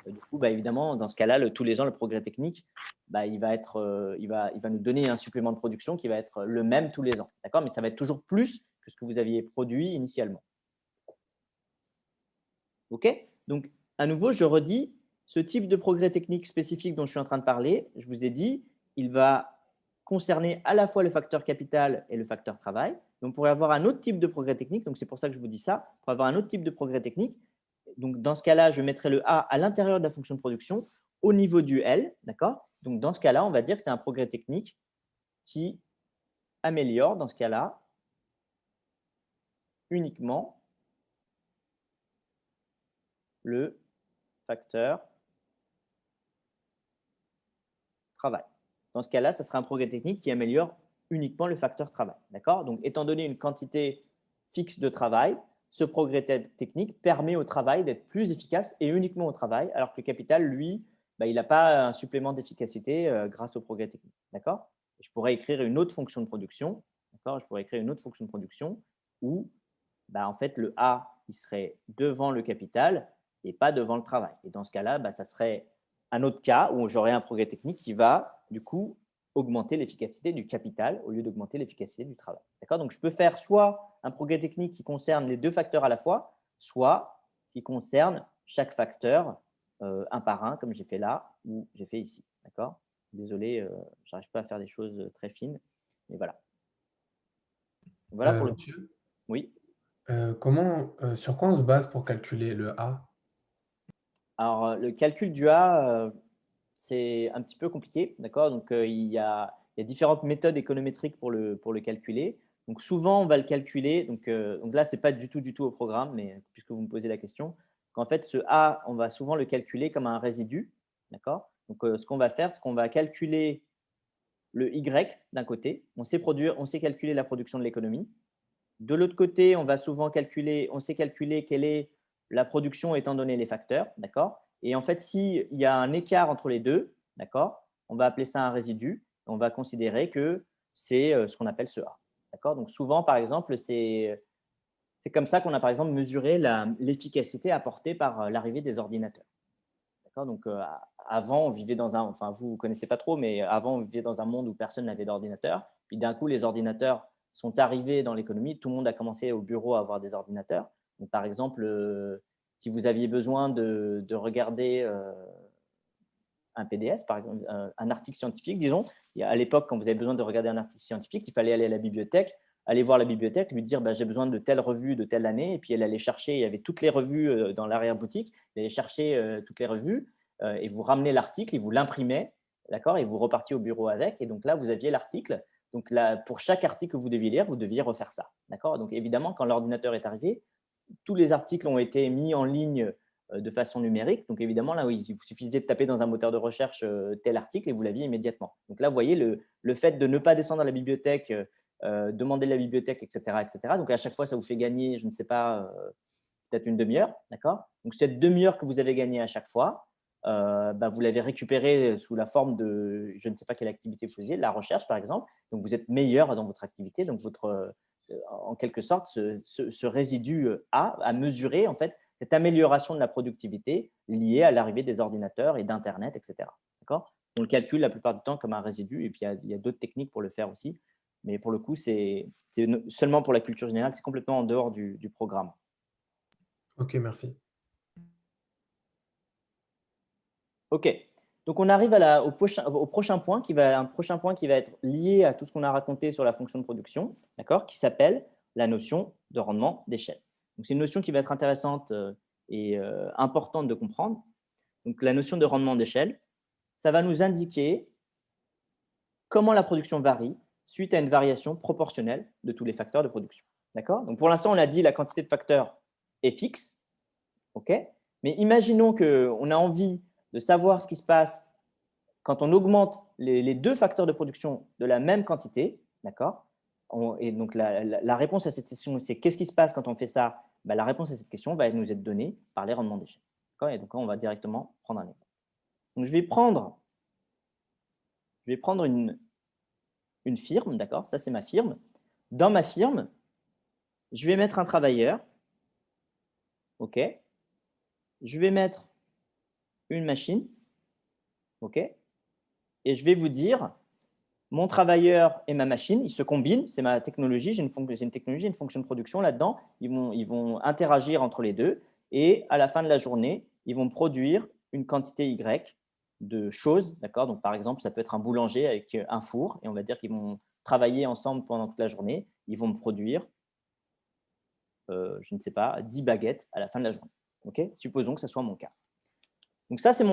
Du coup, bah, évidemment, dans ce cas-là, tous les ans, le progrès technique, bah, il va nous donner un supplément de production qui va être le même tous les ans. D'accord? Mais ça va être toujours plus que ce que vous aviez produit initialement. OK? Donc, à nouveau, je redis, ce type de progrès technique spécifique dont je suis en train de parler, je vous ai dit, il va concerner à la fois le facteur capital et le facteur travail. Donc, on pourrait avoir un autre type de progrès technique. Donc, c'est pour ça que je vous dis ça. Pour avoir un autre type de progrès technique, donc, dans ce cas-là, je mettrai le A à l'intérieur de la fonction de production au niveau du L. D'accord? Donc, dans ce cas-là, on va dire que c'est un progrès technique qui améliore, dans ce cas-là, uniquement le facteur travail. Dans ce cas-là, ça sera un progrès technique qui améliore uniquement le facteur travail. D'accord? Donc, étant donné une quantité fixe de travail, ce progrès technique permet au travail d'être plus efficace et uniquement au travail, alors que le capital, lui, bah, il n'a pas un supplément d'efficacité grâce au progrès technique. D'accord? Je pourrais écrire une autre fonction de production. D'accord? Je pourrais écrire une autre fonction de production où bah, en fait, le A il serait devant le capital et pas devant le travail. Et dans ce cas-là, bah, ça serait un autre cas où j'aurais un progrès technique qui va du coup augmenter l'efficacité du capital au lieu d'augmenter l'efficacité du travail. D'accord? Donc, je peux faire soit un progrès technique qui concerne les deux facteurs à la fois, soit qui concerne chaque facteur un par un, comme j'ai fait là ou j'ai fait ici. D'accord? Désolé, je n'arrive pas à faire des choses très fines, mais voilà. Voilà pour le… Monsieur, Oui. sur quoi on se base pour calculer le A? Alors, le calcul du A, c'est un petit peu compliqué, d'accord? Donc, il y a différentes méthodes économétriques pour le calculer. Donc, souvent, on va le calculer. Donc là, ce n'est pas du tout au programme, mais puisque vous me posez la question, qu'en fait, ce A, on va souvent le calculer comme un résidu, d'accord? Donc, ce qu'on va faire, c'est qu'on va calculer le Y d'un côté. On sait calculer la production de l'économie. De l'autre côté, on sait calculer quelle est la production étant donné les facteurs, d'accord? Et en fait, s'il y a un écart entre les deux, d'accord, on va appeler ça un résidu. On va considérer que c'est ce qu'on appelle ce A. D'accord? Donc souvent, par exemple, c'est comme ça qu'on a par exemple mesuré l'efficacité apportée par l'arrivée des ordinateurs. D'accord? Donc avant, on vivait dans enfin vous ne connaissez pas trop, mais avant, on vivait dans un monde où personne n'avait d'ordinateur. Puis d'un coup, les ordinateurs sont arrivés dans l'économie. Tout le monde a commencé au bureau à avoir des ordinateurs. Donc, par exemple, si vous aviez besoin de regarder un PDF, par exemple, un article scientifique, disons, à l'époque, quand vous avez besoin de regarder un article scientifique, il fallait aller à la bibliothèque, aller voir la bibliothèque, lui dire bah, j'ai besoin de telle revue de telle année, et puis elle allait chercher, il y avait toutes les revues dans l'arrière-boutique, elle allait chercher toutes les revues, et vous ramenez l'article, et vous l'imprimez, d'accord, et vous repartiez au bureau avec, et donc là, vous aviez l'article. Donc là, pour chaque article que vous deviez lire, vous deviez refaire ça, d'accord. Donc évidemment, quand l'ordinateur est arrivé, tous les articles ont été mis en ligne de façon numérique. Donc évidemment, là, oui, il vous suffisait de taper dans un moteur de recherche tel article et vous l'aviez immédiatement. Donc là, vous voyez, le fait de ne pas descendre à la bibliothèque, demander la bibliothèque, etc., etc. Donc à chaque fois, ça vous fait gagner, je ne sais pas, peut-être une demi-heure, d'accord. Donc cette demi-heure que vous avez gagnée à chaque fois, bah, vous l'avez récupérée sous la forme de, je ne sais pas quelle activité vous faisiez, la recherche par exemple. Donc vous êtes meilleur dans votre activité. Donc en quelque sorte, ce résidu A a mesuré en fait cette amélioration de la productivité liée à l'arrivée des ordinateurs et d'Internet, etc. D'accord. On le calcule la plupart du temps comme un résidu, et puis il y a d'autres techniques pour le faire aussi. Mais pour le coup, c'est seulement pour la culture générale, c'est complètement en dehors du programme. Ok, merci. OK. Donc, on arrive au prochain point un prochain point qui va être lié à tout ce qu'on a raconté sur la fonction de production, d'accord, qui s'appelle la notion de rendement d'échelle. Donc, c'est une notion qui va être intéressante et importante de comprendre. Donc, la notion de rendement d'échelle, ça va nous indiquer comment la production varie suite à une variation proportionnelle de tous les facteurs de production. D'accord? Donc, pour l'instant, on a dit la quantité de facteurs est fixe. OK? Mais imaginons qu'on a envie de savoir ce qui se passe quand on augmente les deux facteurs de production de la même quantité. D'accord? Et donc, la réponse à cette question, c'est qu'est-ce qui se passe quand on fait ça? Ben, la réponse à cette question va nous être donnée par les rendements d'échelle. Et donc, on va directement prendre un exemple. Donc, je vais prendre une firme, d'accord? Ça, c'est ma firme. Dans ma firme, je vais mettre un travailleur. OK. Je vais mettre une machine. OK. Et je vais vous dire, mon travailleur et ma machine, ils se combinent. C'est ma technologie. J'ai une technologie, une fonction de production là-dedans. Ils vont interagir entre les deux. Et à la fin de la journée, ils vont produire une quantité Y de choses. D'accord. Donc, par exemple, ça peut être un boulanger avec un four. Et on va dire qu'ils vont travailler ensemble pendant toute la journée. Ils vont me produire, je ne sais pas, 10 baguettes à la fin de la journée. Okay. Supposons que ce soit mon cas. Donc, ça, c'est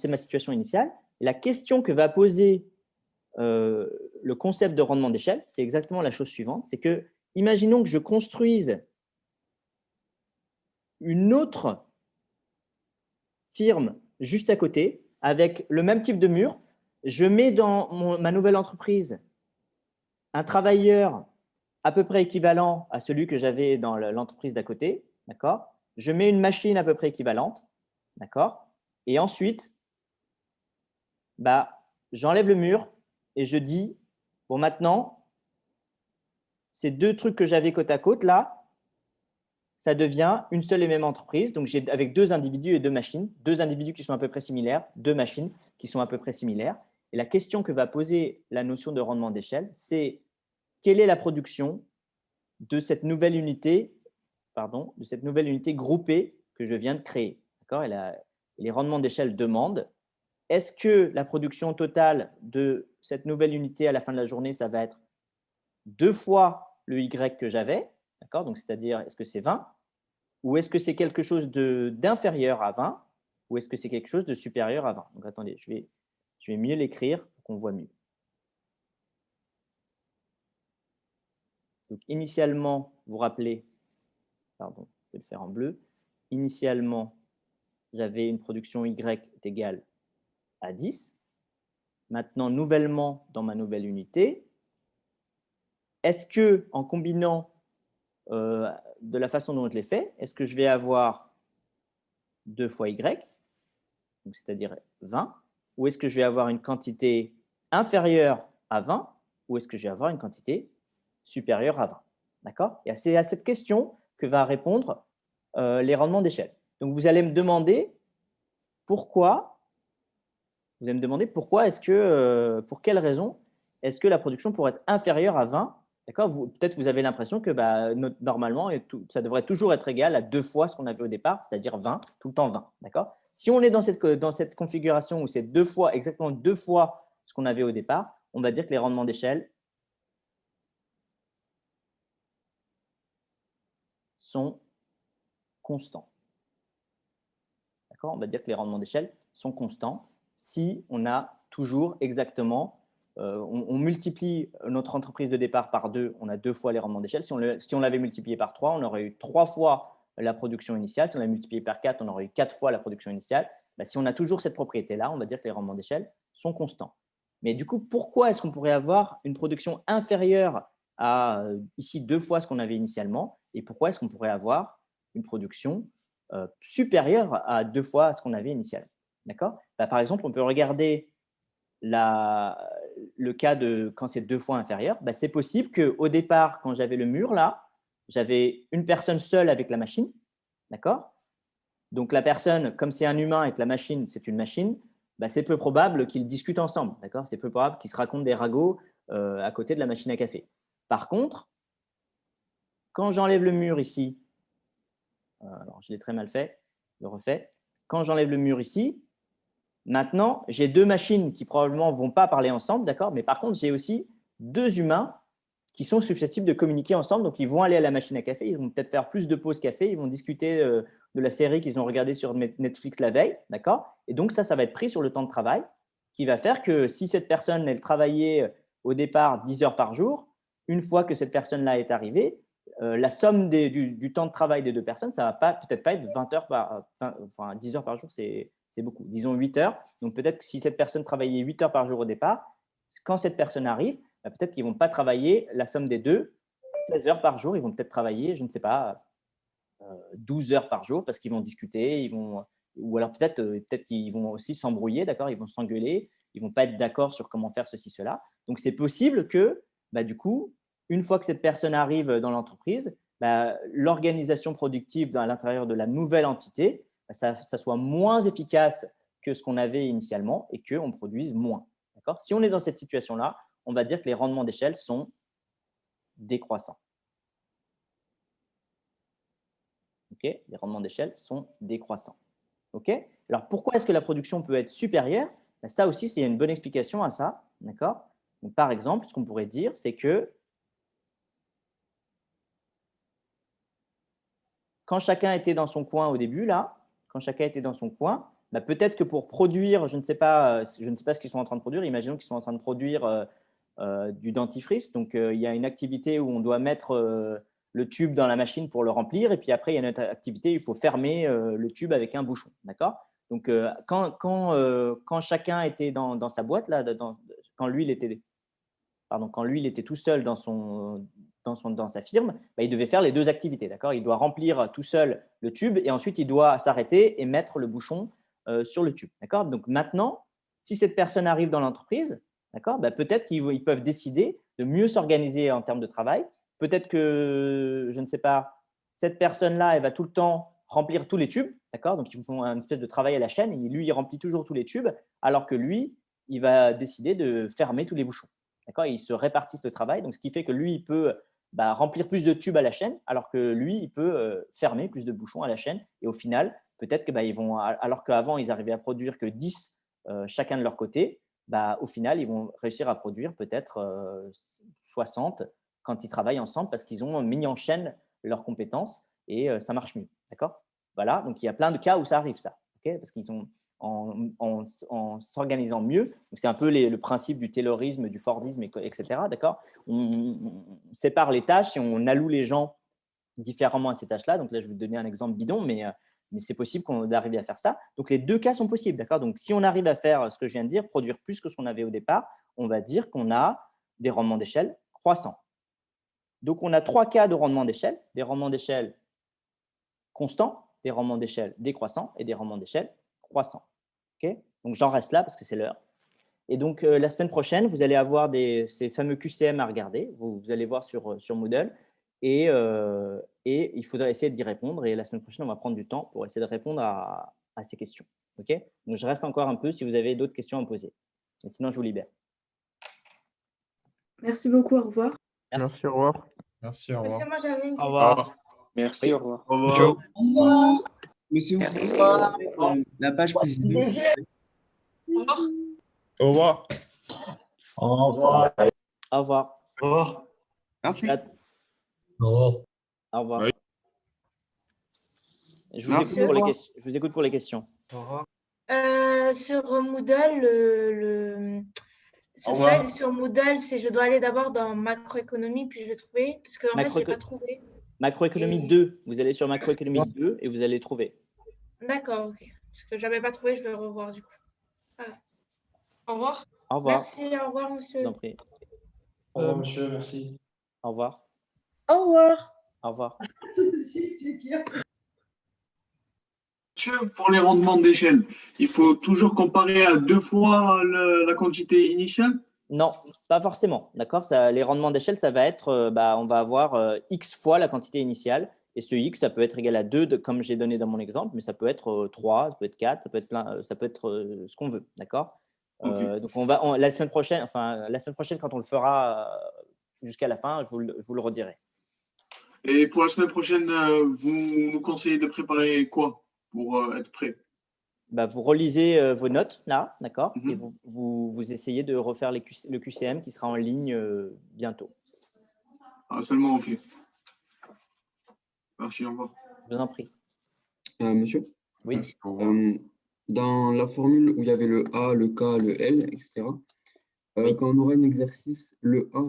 ma situation initiale. Et la question que va poser le concept de rendement d'échelle, c'est exactement la chose suivante. C'est que, imaginons que je construise une autre firme juste à côté avec le même type de mur. Je mets dans ma nouvelle entreprise un travailleur à peu près équivalent à celui que j'avais dans l'entreprise d'à côté. D'accord. Je mets une machine à peu près équivalente. D'accord. Et ensuite, bah, j'enlève le mur et je dis, bon, maintenant, ces deux trucs que j'avais côte à côte, là, ça devient une seule et même entreprise. Donc, j'ai avec deux individus et deux machines, deux individus qui sont à peu près similaires, deux machines qui sont à peu près similaires. Et la question que va poser la notion de rendement d'échelle, c'est quelle est la production de cette nouvelle unité, groupée que je viens de créer. D'accord. Et les rendements d'échelle demandent, est-ce que la production totale de cette nouvelle unité à la fin de la journée, ça va être 2 fois le Y que j'avais, d'accord? Donc, c'est-à-dire, est-ce que c'est 20 ou est-ce que c'est quelque chose d'inférieur à 20 ou est-ce que c'est quelque chose de supérieur à 20? Donc, attendez, je vais mieux l'écrire pour qu'on voit mieux. Donc, initialement, vous vous rappelez, pardon, je vais le faire en bleu. Initialement, j'avais une production Y est égale à 10. Maintenant, nouvellement, dans ma nouvelle unité, est-ce que en combinant de la façon dont je l'ai fait, est-ce que je vais avoir 2 fois y, donc c'est-à-dire 20, ou est-ce que je vais avoir une quantité inférieure à 20, ou est-ce que je vais avoir une quantité supérieure à 20? D'accord? Et c'est à cette question que va répondre les rendements d'échelle. Donc, vous allez me demander pourquoi, est-ce que, pour quelle raison est-ce que la production pourrait être inférieure à 20? D'accord? Peut-être vous avez l'impression que normalement, ça devrait toujours être égal à 2 fois ce qu'on avait au départ, c'est-à-dire 20, tout le temps 20. D'accord? Si on est dans cette configuration où c'est exactement 2 fois ce qu'on avait au départ, on va dire que les rendements d'échelle sont constants. D'accord? On va dire que les rendements d'échelle sont constants si on a toujours exactement, on multiplie notre entreprise de départ par 2, on a 2 fois les rendements d'échelle. Si on l'avait multiplié par 3, on aurait eu 3 fois la production initiale. Si on l'avait multiplié par 4, on aurait eu 4 fois la production initiale. Si on a toujours cette propriété-là, on va dire que les rendements d'échelle sont constants. Mais du coup, pourquoi est-ce qu'on pourrait avoir une production inférieure à ici 2 fois ce qu'on avait initialement, et pourquoi est-ce qu'on pourrait avoir une production supérieure à 2 fois ce qu'on avait initialement? D'accord? Par exemple, on peut regarder le cas de quand c'est 2 fois inférieur. C'est possible qu'au départ, quand j'avais le mur là, j'avais une personne seule avec la machine. D'accord? Donc la personne, comme c'est un humain et que la machine, c'est une machine, c'est peu probable qu'ils discutent ensemble. D'accord? C'est peu probable qu'ils se racontent des ragots à côté de la machine à café. Par contre, quand j'enlève le mur ici, alors je l'ai très mal fait, je le refais. Quand j'enlève le mur ici, maintenant, j'ai 2 machines qui probablement ne vont pas parler ensemble, d'accord? Mais par contre, j'ai aussi 2 humains qui sont susceptibles de communiquer ensemble. Donc, ils vont aller à la machine à café, ils vont peut-être faire plus de pauses café, ils vont discuter de la série qu'ils ont regardée sur Netflix la veille, d'accord? Et donc, ça va être pris sur le temps de travail qui va faire que si cette personne, elle travaillait au départ 10 heures par jour, une fois que cette personne-là est arrivée, la somme du temps de travail des 2 personnes, ça ne va peut-être pas être 20 heures enfin 10 heures par jour, c'est beaucoup. Disons 8 heures. Donc, peut-être que si cette personne travaillait 8 heures par jour au départ, quand cette personne arrive, peut-être qu'ils ne vont pas travailler la somme des 2, 16 heures par jour. Ils vont peut-être travailler, je ne sais pas, 12 heures par jour parce qu'ils vont discuter, ou alors peut-être qu'ils vont aussi s'embrouiller, d'accord? Ils vont s'engueuler, ils ne vont pas être d'accord sur comment faire ceci, cela. Donc, c'est possible que, du coup, une fois que cette personne arrive dans l'entreprise, l'organisation productive à l'intérieur de la nouvelle entité, ça soit moins efficace que ce qu'on avait initialement et qu'on produise moins. Si on est dans cette situation-là, on va dire que les rendements d'échelle sont décroissants. Okay, les rendements d'échelle sont décroissants. Okay, alors, pourquoi est-ce que la production peut être supérieure? Ça aussi, c'est une bonne explication à ça. Donc, par exemple, ce qu'on pourrait dire, c'est que quand chacun était dans son coin au début, là, quand chacun était dans son coin, peut-être que pour produire, je ne sais pas ce qu'ils sont en train de produire, imaginons qu'ils sont en train de produire du dentifrice. Donc, il y a une activité où on doit mettre le tube dans la machine pour le remplir, et puis après, il y a une autre activité où il faut fermer le tube avec un bouchon. D'accord? Donc, quand chacun était dans sa boîte, là, quand lui, il était tout seul dans sa firme, il devait faire les 2 activités. D'accord? Il doit remplir tout seul le tube et ensuite, il doit s'arrêter et mettre le bouchon sur le tube. D'accord? Donc, maintenant, si cette personne arrive dans l'entreprise, d'accord, peut-être qu'ils peuvent décider de mieux s'organiser en termes de travail. Peut-être que, je ne sais pas, cette personne-là, elle va tout le temps remplir tous les tubes. D'accord? Donc, ils font une espèce de travail à la chaîne. Et lui, il remplit toujours tous les tubes, alors que lui, il va décider de fermer tous les bouchons. D'accord? Ils se répartissent le travail. Donc, ce qui fait que lui, il peut remplir plus de tubes à la chaîne, alors que lui, il peut fermer plus de bouchons à la chaîne. Et au final, peut-être que ils vont, alors qu'avant, ils arrivaient à produire que 10 chacun de leur côté, au final, ils vont réussir à produire peut-être 60 quand ils travaillent ensemble parce qu'ils ont mis en chaîne leurs compétences et ça marche mieux. D'accord? Voilà, donc il y a plein de cas où ça arrive, ça. Okay? Parce qu'ils ont, en s'organisant mieux, c'est un peu le principe du taylorisme, du fordisme, etc. D'accord? On sépare les tâches et on alloue les gens différemment à ces tâches-là. Donc là, je vais vous donner un exemple bidon, mais c'est possible d'arriver à faire ça. Donc, les 2 cas sont possibles. D'accord? Donc, si on arrive à faire ce que je viens de dire, produire plus que ce qu'on avait au départ, on va dire qu'on a des rendements d'échelle croissants. Donc, on a 3 cas de rendement d'échelle. Des rendements d'échelle constants, des rendements d'échelle décroissants et des rendements d'échelle croissants. Okay, donc, j'en reste là parce que c'est l'heure. Et donc, la semaine prochaine, vous allez avoir ces fameux QCM à regarder. Vous allez voir sur Moodle. Et il faudra essayer d'y répondre. Et la semaine prochaine, on va prendre du temps pour essayer de répondre à ces questions. Okay, donc, je reste encore un peu si vous avez d'autres questions à me poser. Et sinon, je vous libère. Merci beaucoup, au revoir. Merci, au revoir. Merci, moi j'avais une Au question. revoir. Merci, au revoir. Au revoir. Monsieur, vous pouvez mettre la page présidée, s'il vous plaît. Au revoir. Au revoir. Au revoir. Au revoir. Merci. Au revoir. Au revoir. Oui. Je vous, Merci, écoute pour au les revoir. questions. Je vous écoute pour les questions. Au revoir. Sur Moodle, ce Au revoir. slide sur Moodle, c'est je dois aller d'abord dans macroéconomie, puis je vais trouver, parce qu'en fait, je n'ai pas trouvé. Macroéconomie Et- 2. Vous allez sur macroéconomie 2 et vous allez trouver. D'accord, ok. Parce que je n'avais pas trouvé, je vais revoir du coup. Voilà. Au revoir. Au revoir. Merci, au revoir, Je monsieur. vous en prie. Au revoir, monsieur. Merci. Au revoir. Au revoir. Au revoir. Monsieur, pour les rendements d'échelle, il faut toujours comparer à 2 fois la quantité initiale? Non, pas forcément. D'accord. Les rendements d'échelle, ça va être, on va avoir X fois la quantité initiale. Et ce X, ça peut être égal à 2, comme j'ai donné dans mon exemple, mais ça peut être 3, ça peut être 4, ça peut être plein, ça peut être ce qu'on veut. D'accord. Donc, la semaine prochaine, quand on le fera jusqu'à la fin, je vous le redirai. Et pour la semaine prochaine, vous nous conseillez de préparer quoi pour être prêt? Vous relisez vos notes là, d'accord, et vous essayez de refaire le QCM qui sera en ligne bientôt. Ah, seulement, ok. Merci, au revoir. Je vous en prie. Monsieur? Oui. Dans la formule où il y avait le A, le K, le L, etc., quand on aura un exercice, le A,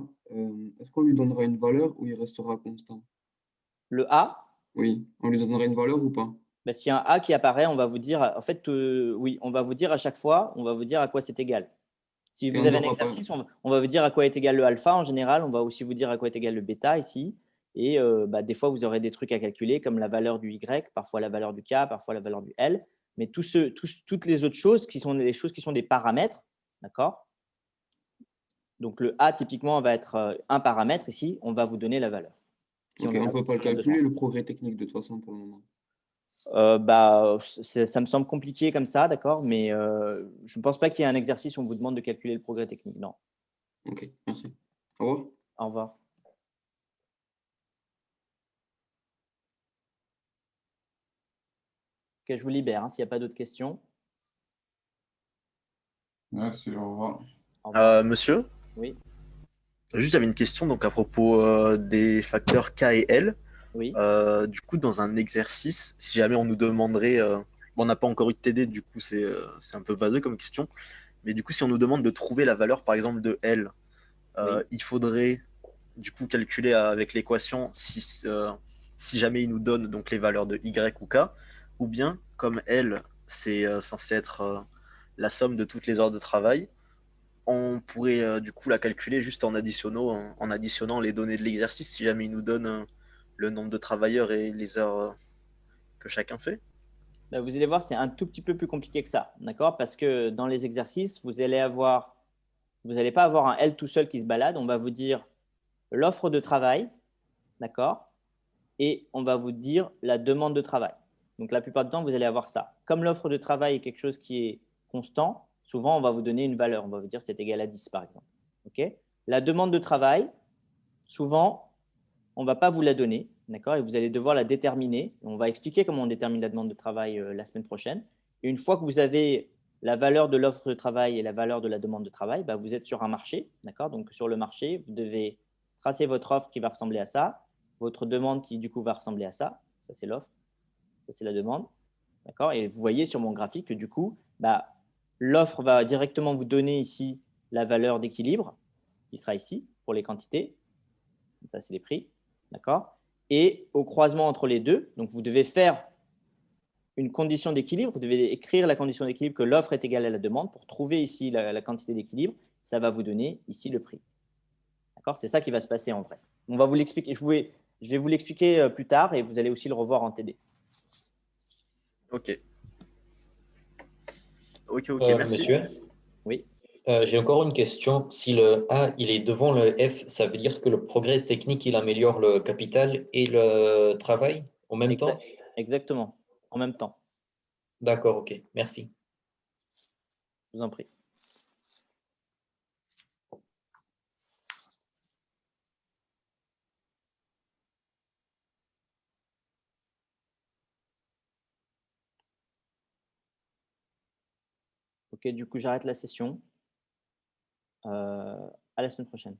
est-ce qu'on lui donnera une valeur ou il restera constant? Le A? Oui, on lui donnera une valeur ou pas? S'il y a un A qui apparaît, on va vous dire, en fait, oui, on va vous dire à chaque fois, on va vous dire à quoi c'est égal. Si vous avez un exercice, on va vous dire à quoi est égal le alpha en général, on va aussi vous dire à quoi est égal le bêta ici. Et des fois, vous aurez des trucs à calculer comme la valeur du Y, parfois la valeur du K, parfois la valeur du L. Mais toutes les autres choses qui sont des choses qui sont des paramètres, d'accord? Donc, le A, typiquement, va être un paramètre ici. On va vous donner la valeur. Ok, on ne peut pas le calculer, le progrès technique, de toute façon, pour le moment. Ça me semble compliqué comme ça, d'accord? Mais je ne pense pas qu'il y ait un exercice où on vous demande de calculer le progrès technique, non. Ok, merci. Au revoir. Au revoir. Ok, je vous libère s'il n'y a pas d'autres questions. Merci, au revoir. Monsieur? Oui. Juste, j'avais une question donc, à propos des facteurs K et L. Oui. Du coup, dans un exercice, si jamais on nous demanderait, on n'a pas encore eu de TD, du coup, c'est un peu vaseux comme question. Mais du coup, si on nous demande de trouver la valeur, par exemple, de L, il faudrait du coup calculer avec l'équation si jamais il nous donne donc, les valeurs de Y ou K, ou bien, comme L, c'est censé être la somme de toutes les heures de travail, on pourrait du coup la calculer juste en additionnant les données de l'exercice si jamais il nous donne le nombre de travailleurs et les heures que chacun fait. Vous allez voir, c'est un tout petit peu plus compliqué que ça, d'accord? Parce que dans les exercices, vous n'allez pas avoir un L tout seul qui se balade. On va vous dire l'offre de travail, d'accord? Et on va vous dire la demande de travail. Donc, la plupart du temps, vous allez avoir ça. Comme l'offre de travail est quelque chose qui est constant, souvent, on va vous donner une valeur. On va vous dire c'est égal à 10, par exemple. Okay, la demande de travail, souvent, on ne va pas vous la donner, d'accord? Et vous allez devoir la déterminer. On va expliquer comment on détermine la demande de travail la semaine prochaine. Et une fois que vous avez la valeur de l'offre de travail et la valeur de la demande de travail, vous êtes sur un marché, d'accord? Donc, sur le marché, vous devez tracer votre offre qui va ressembler à ça, votre demande qui, du coup, va ressembler à ça. Ça, c'est l'offre. Ça, c'est la demande. D'accord? Et vous voyez sur mon graphique que, du coup, l'offre va directement vous donner ici la valeur d'équilibre qui sera ici pour les quantités. Ça, c'est les prix. D'accord? Et au croisement entre les deux, donc vous devez faire une condition d'équilibre. Vous devez écrire la condition d'équilibre que l'offre est égale à la demande pour trouver ici la quantité d'équilibre. Ça va vous donner ici le prix. D'accord? C'est ça qui va se passer en vrai. On va vous l'expliquer. Je vais vous l'expliquer plus tard et vous allez aussi le revoir en TD. Ok. Ok, merci. Monsieur, Oui. J'ai encore une question. Si le A il est devant le F, ça veut dire que le progrès technique il améliore le capital et le travail en même temps? Exactement, en même temps. D'accord, ok, merci. Je vous en prie. Ok, du coup, j'arrête la session. À la semaine prochaine.